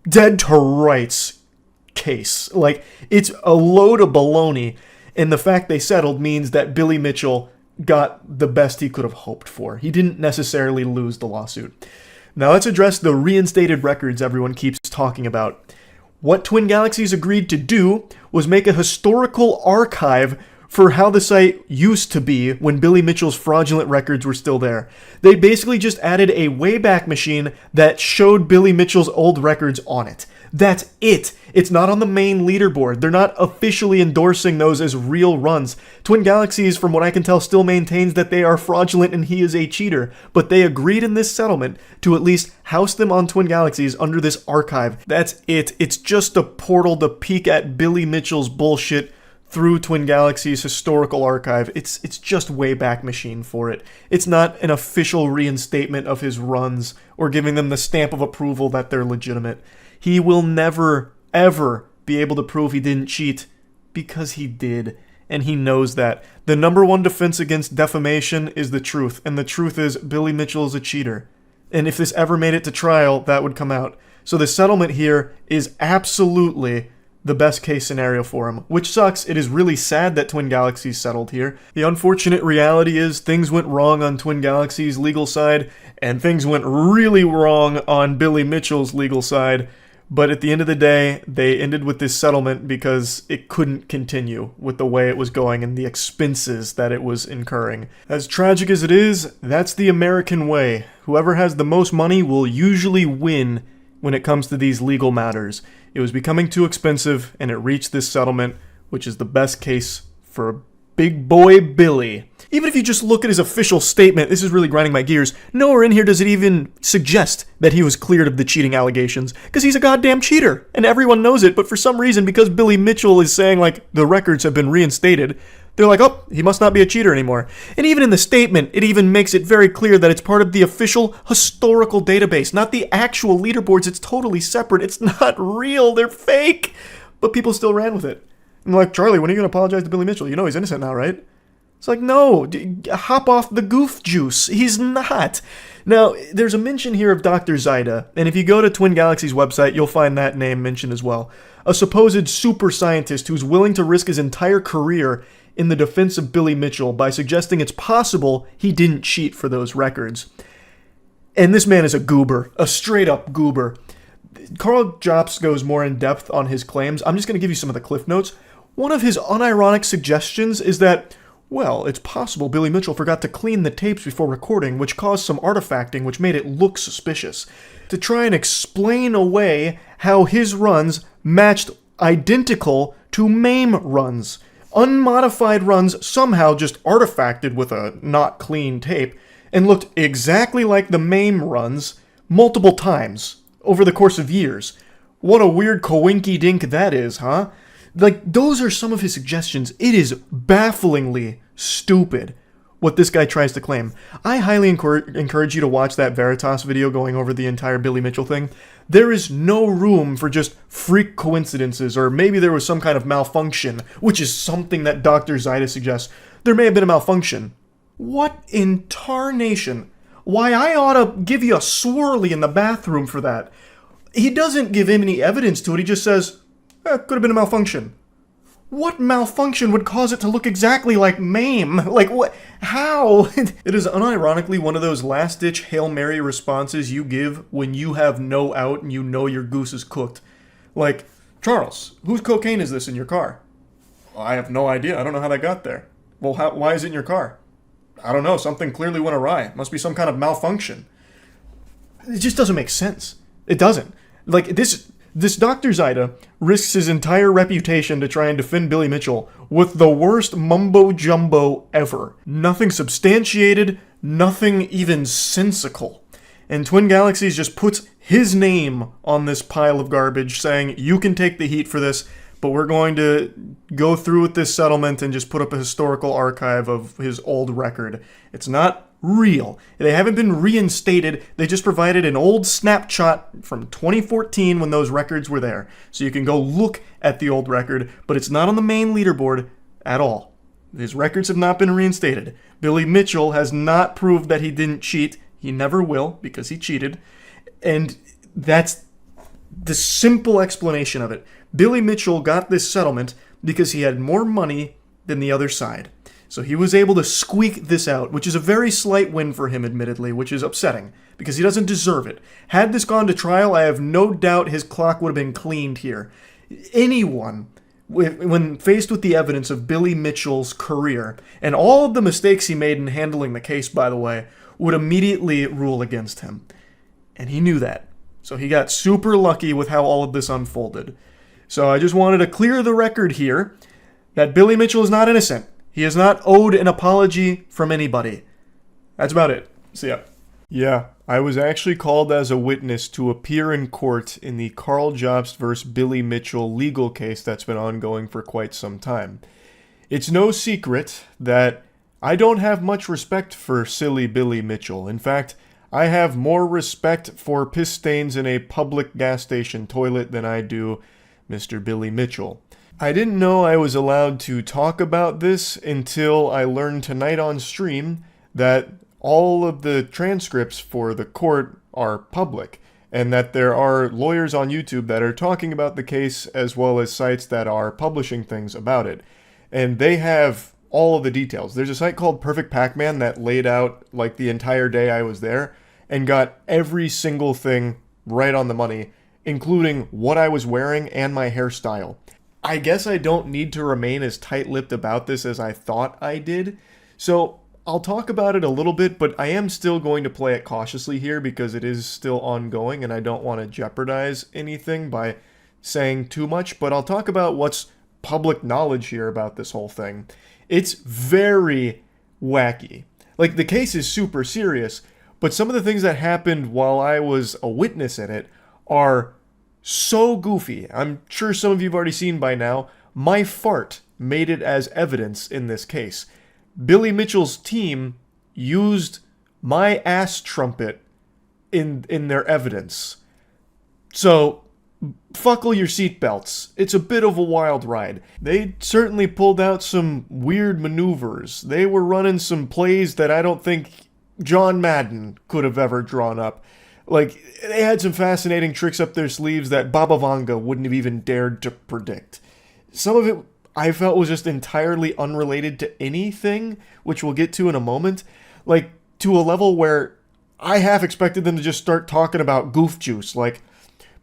dead to rights case. Like, it's a load of baloney, and the fact they settled means that Billy Mitchell got the best he could have hoped for. He didn't necessarily lose the lawsuit. Now let's address the reinstated records everyone keeps talking about. What Twin Galaxies agreed to do was make a historical archive for how the site used to be when Billy Mitchell's fraudulent records were still there. They basically just added a Wayback Machine that showed Billy Mitchell's old records on it. That's it. It's not on the main leaderboard. They're not officially endorsing those as real runs. Twin Galaxies, from what I can tell, still maintains that they are fraudulent and he is a cheater, but they agreed in this settlement to at least house them on Twin Galaxies under this archive. That's it. It's just a portal to peek at Billy Mitchell's bullshit through Twin Galaxies' historical archive. It's just Wayback Machine for it. It's not an official reinstatement of his runs or giving them the stamp of approval that they're legitimate. He will never, ever be able to prove he didn't cheat, because he did, and he knows that. The number one defense against defamation is the truth, and the truth is Billy Mitchell is a cheater. And if this ever made it to trial, that would come out. So the settlement here is absolutely the best case scenario for him, which sucks. It is really sad that Twin Galaxies settled here. The unfortunate reality is things went wrong on Twin Galaxies' legal side, and things went really wrong on Billy Mitchell's legal side. But at the end of the day, they ended with this settlement because it couldn't continue with the way it was going and the expenses that it was incurring. As tragic as it is, that's the American way. Whoever has the most money will usually win when it comes to these legal matters. It was becoming too expensive, and it reached this settlement, which is the best case for big boy Billy. Even if you just look at his official statement, this is really grinding my gears, nowhere in here does it even suggest that he was cleared of the cheating allegations, because he's a goddamn cheater, and everyone knows it, but for some reason, because Billy Mitchell is saying, like, the records have been reinstated, they're like, oh, he must not be a cheater anymore. And even in the statement, it even makes it very clear that it's part of the official historical database, not the actual leaderboards. It's totally separate. It's not real. They're fake. But people still ran with it. And like, Charlie, when are you going to apologize to Billy Mitchell? You know he's innocent now, right? It's like, no, hop off the goof juice. He's not. Now, there's a mention here of Dr. Zaida, and if you go to Twin Galaxies' website, you'll find that name mentioned as well. A supposed super scientist who's willing to risk his entire career in the defense of Billy Mitchell by suggesting it's possible he didn't cheat for those records. And this man is a goober, a straight-up goober. Carl Jobst goes more in depth on his claims. I'm just going to give you some of the cliff notes. One of his unironic suggestions is that, well, it's possible Billy Mitchell forgot to clean the tapes before recording, which caused some artifacting, which made it look suspicious. To try and explain away how his runs matched identical to MAME runs. Unmodified runs somehow just artifacted with a not clean tape and looked exactly like the MAME runs multiple times over the course of years. What a weird coinky-dink that is, huh? Like, those are some of his suggestions. It is bafflingly stupid what this guy tries to claim. I highly encourage you to watch that Veritas video going over the entire Billy Mitchell thing. There is no room for just freak coincidences, or maybe there was some kind of malfunction, which is something that Dr. Zaida suggests. There may have been a malfunction. What in tarnation? Why, I ought to give you a swirly in the bathroom for that. He doesn't give him any evidence to it. He just says, could have been a malfunction. What malfunction would cause it to look exactly like MAME? Like, what? How? It is unironically one of those last-ditch Hail Mary responses you give when you have no out and you know your goose is cooked. Like, Charles, whose cocaine is this in your car? I have no idea. I don't know how that got there. Well, why is it in your car? I don't know. Something clearly went awry. Must be some kind of malfunction. It just doesn't make sense. It doesn't. Like, this Dr. Zaida risks his entire reputation to try and defend Billy Mitchell with the worst mumbo-jumbo ever. Nothing substantiated, nothing even sensical. And Twin Galaxies just puts his name on this pile of garbage, saying, you can take the heat for this, but we're going to go through with this settlement and just put up a historical archive of his old record. It's not real. They haven't been reinstated. They just provided an old snapshot from 2014 when those records were there. So you can go look at the old record, but it's not on the main leaderboard at all. His records have not been reinstated. Billy Mitchell has not proved that he didn't cheat. He never will, because he cheated. And that's the simple explanation of it. Billy Mitchell got this settlement because he had more money than the other side. So he was able to squeak this out, which is a very slight win for him, admittedly, which is upsetting, because he doesn't deserve it. Had this gone to trial, I have no doubt his clock would have been cleaned here. Anyone, when faced with the evidence of Billy Mitchell's career, and all of the mistakes he made in handling the case, by the way, would immediately rule against him. And he knew that. So he got super lucky with how all of this unfolded. So I just wanted to clear the record here that Billy Mitchell is not innocent. He is not owed an apology from anybody. That's about it. See ya. Yeah, I was actually called as a witness to appear in court in the Carl Jobst vs. Billy Mitchell legal case that's been ongoing for quite some time. It's no secret that I don't have much respect for silly Billy Mitchell. In fact, I have more respect for piss stains in a public gas station toilet than I do Mr. Billy Mitchell. I didn't know I was allowed to talk about this until I learned tonight on stream that all of the transcripts for the court are public, and that there are lawyers on YouTube that are talking about the case as well as sites that are publishing things about it. And they have all of the details. There's a site called Perfect Pac-Man that laid out like the entire day I was there and got every single thing right on the money, including what I was wearing and my hairstyle. I guess I don't need to remain as tight-lipped about this as I thought I did, so I'll talk about it a little bit, but I am still going to play it cautiously here because it is still ongoing and I don't want to jeopardize anything by saying too much, but I'll talk about what's public knowledge here about this whole thing. It's very wacky. Like, the case is super serious, but some of the things that happened while I was a witness in it are so goofy. I'm sure some of you have already seen by now. My fart made it as evidence in this case. Billy Mitchell's team used my ass trumpet in their evidence. So, buckle your seatbelts. It's a bit of a wild ride. They certainly pulled out some weird maneuvers. They were running some plays that I don't think John Madden could have ever drawn up. Like, they had some fascinating tricks up their sleeves that Baba Vanga wouldn't have even dared to predict. Some of it I felt was just entirely unrelated to anything, which we'll get to in a moment. Like, to a level where I half expected them to just start talking about goof juice. Like,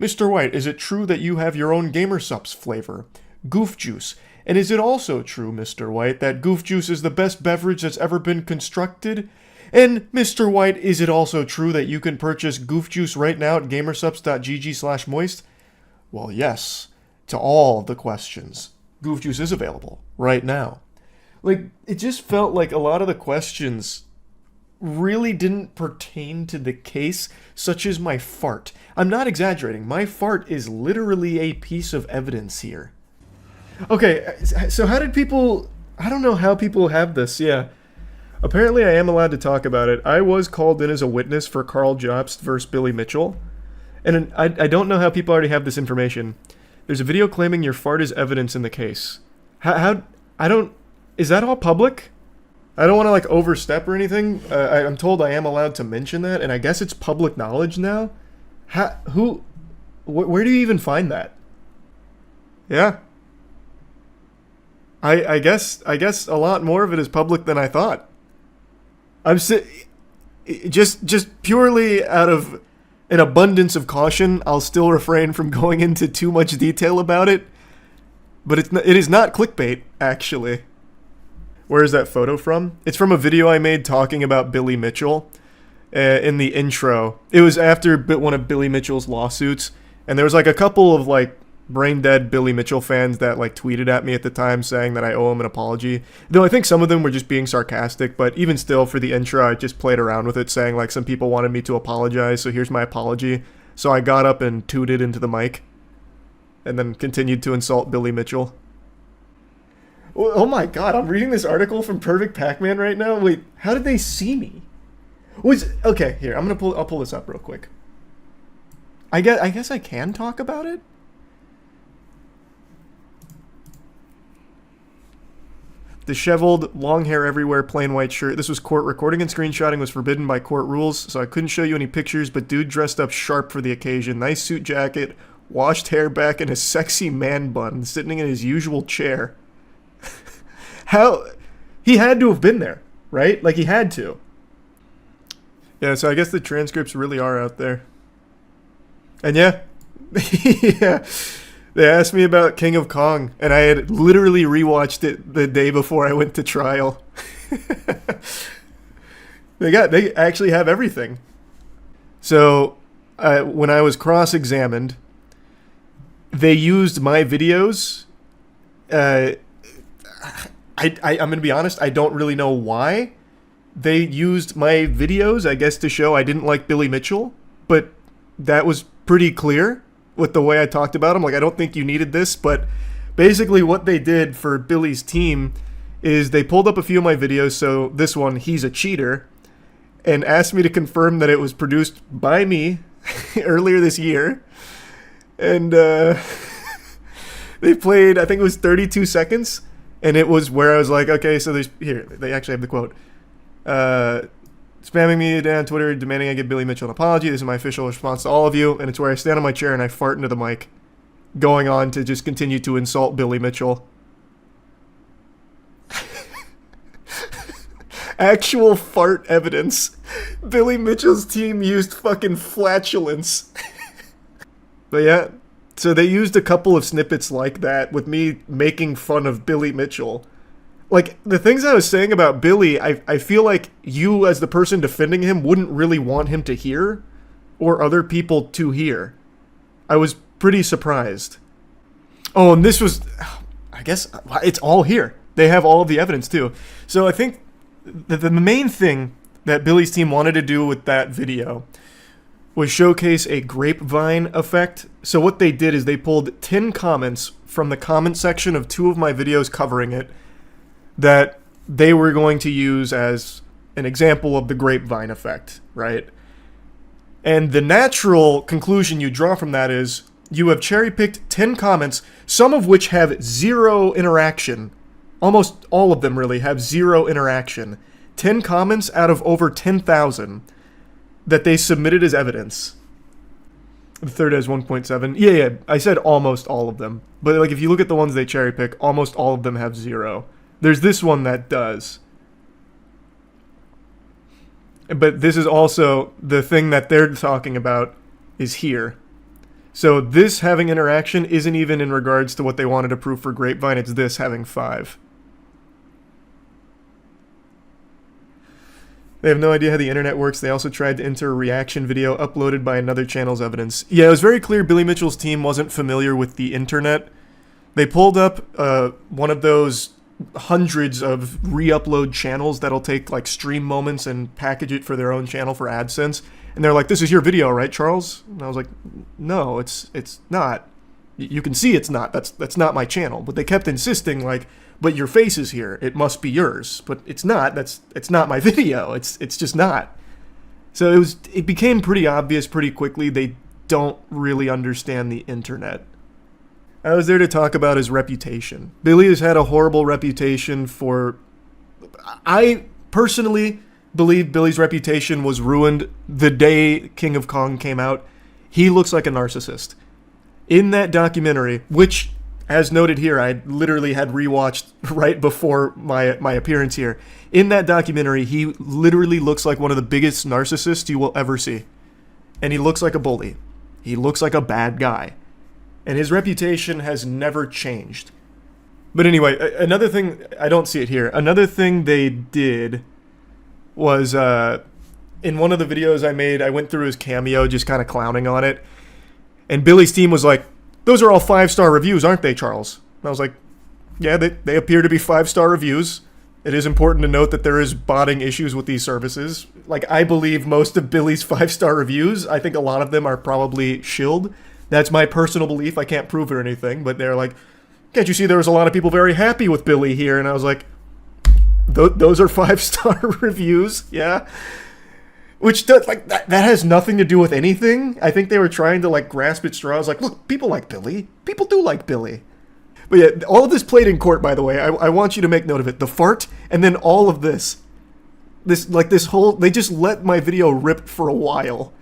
Mr. White, is it true that you have your own GamerSupps flavor? Goof juice. And is it also true, Mr. White, that goof juice is the best beverage that's ever been constructed? And, Mr. White, is it also true that you can purchase goof juice right now at gamersupps.gg/moist? Well, yes, to all the questions. Goof juice is available right now. Like, it just felt like a lot of the questions really didn't pertain to the case, such as my fart. I'm not exaggerating. My fart is literally a piece of evidence here. Okay, so how did people... I don't know how people have this, yeah. Apparently I am allowed to talk about it. I was called in as a witness for Carl Jobst versus Billy Mitchell. And I don't know how people already have this information. There's a video claiming your fart is evidence in the case. How I don't... Is that all public? I don't want to, like, overstep or anything. I'm told I am allowed to mention that, and I guess it's public knowledge now. Where do you even find that? Yeah. I guess a lot more of it is public than I thought. Just purely out of an abundance of caution, I'll still refrain from going into too much detail about it. But it is not clickbait, actually. Where is that photo from? It's from a video I made talking about Billy Mitchell in the intro. It was after one of Billy Mitchell's lawsuits, and there was like a couple of like brain dead Billy Mitchell fans that like tweeted at me at the time saying that I owe him an apology. Though I think some of them were just being sarcastic, but even still, for the intro, I just played around with it, saying like some people wanted me to apologize, so here's my apology. So I got up and tooted into the mic, and then continued to insult Billy Mitchell. Oh my god, I'm reading this article from Perfect Pac-Man right now. Wait, how did they see me? Okay, here, I'll pull this up real quick. I guess I can talk about it? Disheveled, long hair everywhere, plain white shirt. This was court. Recording and screenshotting was forbidden by court rules, so I couldn't show you any pictures, but dude dressed up sharp for the occasion. Nice suit jacket, washed hair back, and a sexy man bun, sitting in his usual chair. How? He had to have been there, right? Like, he had to. Yeah, so I guess the transcripts really are out there. And yeah. Yeah. They asked me about King of Kong, and I had literally rewatched it the day before I went to trial. They actually have everything. So, when I was cross-examined, they used my videos. I'm going to be honest, I don't really know why they used my videos, I guess to show I didn't like Billy Mitchell, but that was pretty clear with the way I talked about him. Like, I don't think you needed this, but basically what they did for Billy's team is they pulled up a few of my videos, so this one, He's a Cheater, and asked me to confirm that it was produced by me earlier this year. And they played, I think it was 32 seconds, and it was where I was like, okay, so they actually have the quote. Spamming me down Twitter, demanding I give Billy Mitchell an apology. This is my official response to all of you, and it's where I stand on my chair and I fart into the mic, going on to just continue to insult Billy Mitchell. Actual fart evidence. Billy Mitchell's team used fucking flatulence. But yeah, so they used a couple of snippets like that with me making fun of Billy Mitchell. Like, the things I was saying about Billy, I feel like you, as the person defending him, wouldn't really want him to hear, or other people to hear. I was pretty surprised. Oh, and this was, I guess, it's all here. They have all of the evidence, too. So I think the main thing that Billy's team wanted to do with that video was showcase a grapevine effect. So what they did is they pulled 10 comments from the comment section of 2 of my videos covering it, that they were going to use as an example of the grapevine effect, right? And the natural conclusion you draw from that is you have cherry-picked 10 comments, some of which have 0 interaction. Almost all of them really have 0 interaction. 10 comments out of over 10,000 that they submitted as evidence. The third has 1.7. Yeah, I said almost all of them. But like, if you look at the ones they cherry-pick, almost all of them have 0. There's this one that does. But this is also the thing that they're talking about is here. So this having interaction isn't even in regards to what they wanted to prove for Grapevine. It's this having 5. They have no idea how the internet works. They also tried to enter a reaction video uploaded by another channel's evidence. Yeah, it was very clear Billy Mitchell's team wasn't familiar with the internet. They pulled up one of those hundreds of re-upload channels that'll take like stream moments and package it for their own channel for AdSense, and they're like, this is your video, right, Charles? And I was like, no, it's not. You can see it's not. That's not my channel. But they kept insisting, like, but your face is here, it must be yours. But it's not. It's not my video. It's just not. So it became pretty obvious pretty quickly. They don't really understand the internet. I was there to talk about his reputation. Billy has had a horrible reputation for... I personally believe Billy's reputation was ruined the day King of Kong came out. He looks like a narcissist. In that documentary, which, as noted here, I literally had rewatched right before my appearance here. In that documentary, he literally looks like one of the biggest narcissists you will ever see. And he looks like a bully. He looks like a bad guy. And his reputation has never changed. But anyway, another thing, I don't see it here. Another thing they did was, in one of the videos I made, I went through his cameo, just kind of clowning on it. And Billy's team was like, those are all 5-star reviews, aren't they, Charles? And I was like, yeah, they appear to be 5-star reviews. It is important to note that there is botting issues with these services. Like, I believe most of Billy's 5-star reviews, I think a lot of them are probably shilled. That's my personal belief. I can't prove it or anything, but they're like, can't you see there was a lot of people very happy with Billy here? And I was like, those are 5-star reviews, yeah? Which does, like, that has nothing to do with anything. I think they were trying to, like, grasp at straws. Like, look, people like Billy. People do like Billy. But yeah, all of this played in court, by the way. I want you to make note of it. The fart, and then all of this. This whole... They just let my video rip for a while.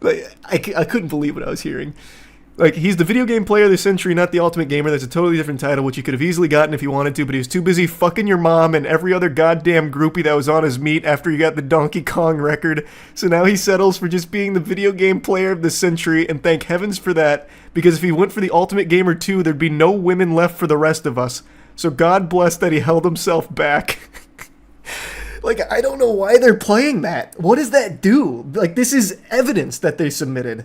Like, I couldn't believe what I was hearing. Like, he's the video game player of the century, not the ultimate gamer. That's a totally different title, which you could have easily gotten if you wanted to, but he was too busy fucking your mom and every other goddamn groupie that was on his meat after he got the Donkey Kong record. So now he settles for just being the video game player of the century, and thank heavens for that, because if he went for the Ultimate Gamer 2, there'd be no women left for the rest of us. So God bless that he held himself back. Like, I don't know why they're playing that. What does that do? Like, this is evidence that they submitted.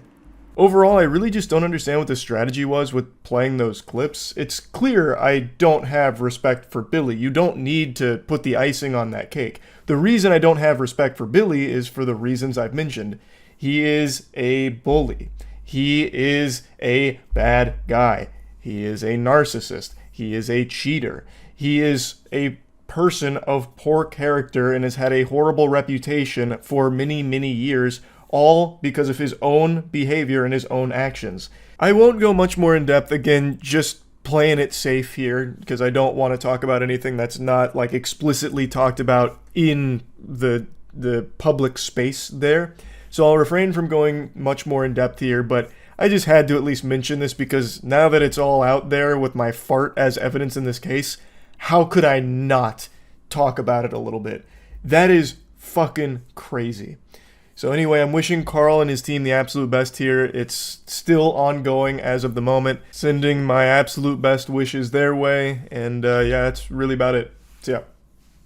Overall, I really just don't understand what the strategy was with playing those clips. It's clear I don't have respect for Billy. You don't need to put the icing on that cake. The reason I don't have respect for Billy is for the reasons I've mentioned. He is a bully. He is a bad guy. He is a narcissist. He is a cheater. He is a person of poor character and has had a horrible reputation for many, many years, all because of his own behavior and his own actions. I won't go much more in depth, again, just playing it safe here, because I don't want to talk about anything that's not, like, explicitly talked about in the public space there. So I'll refrain from going much more in depth here, but I just had to at least mention this, because now that it's all out there with my fart as evidence in this case, how could I not talk about it a little bit? That is fucking crazy. So anyway, I'm wishing Carl and his team the absolute best here. It's still ongoing as of the moment. Sending my absolute best wishes their way. And yeah, that's really about it. So yeah.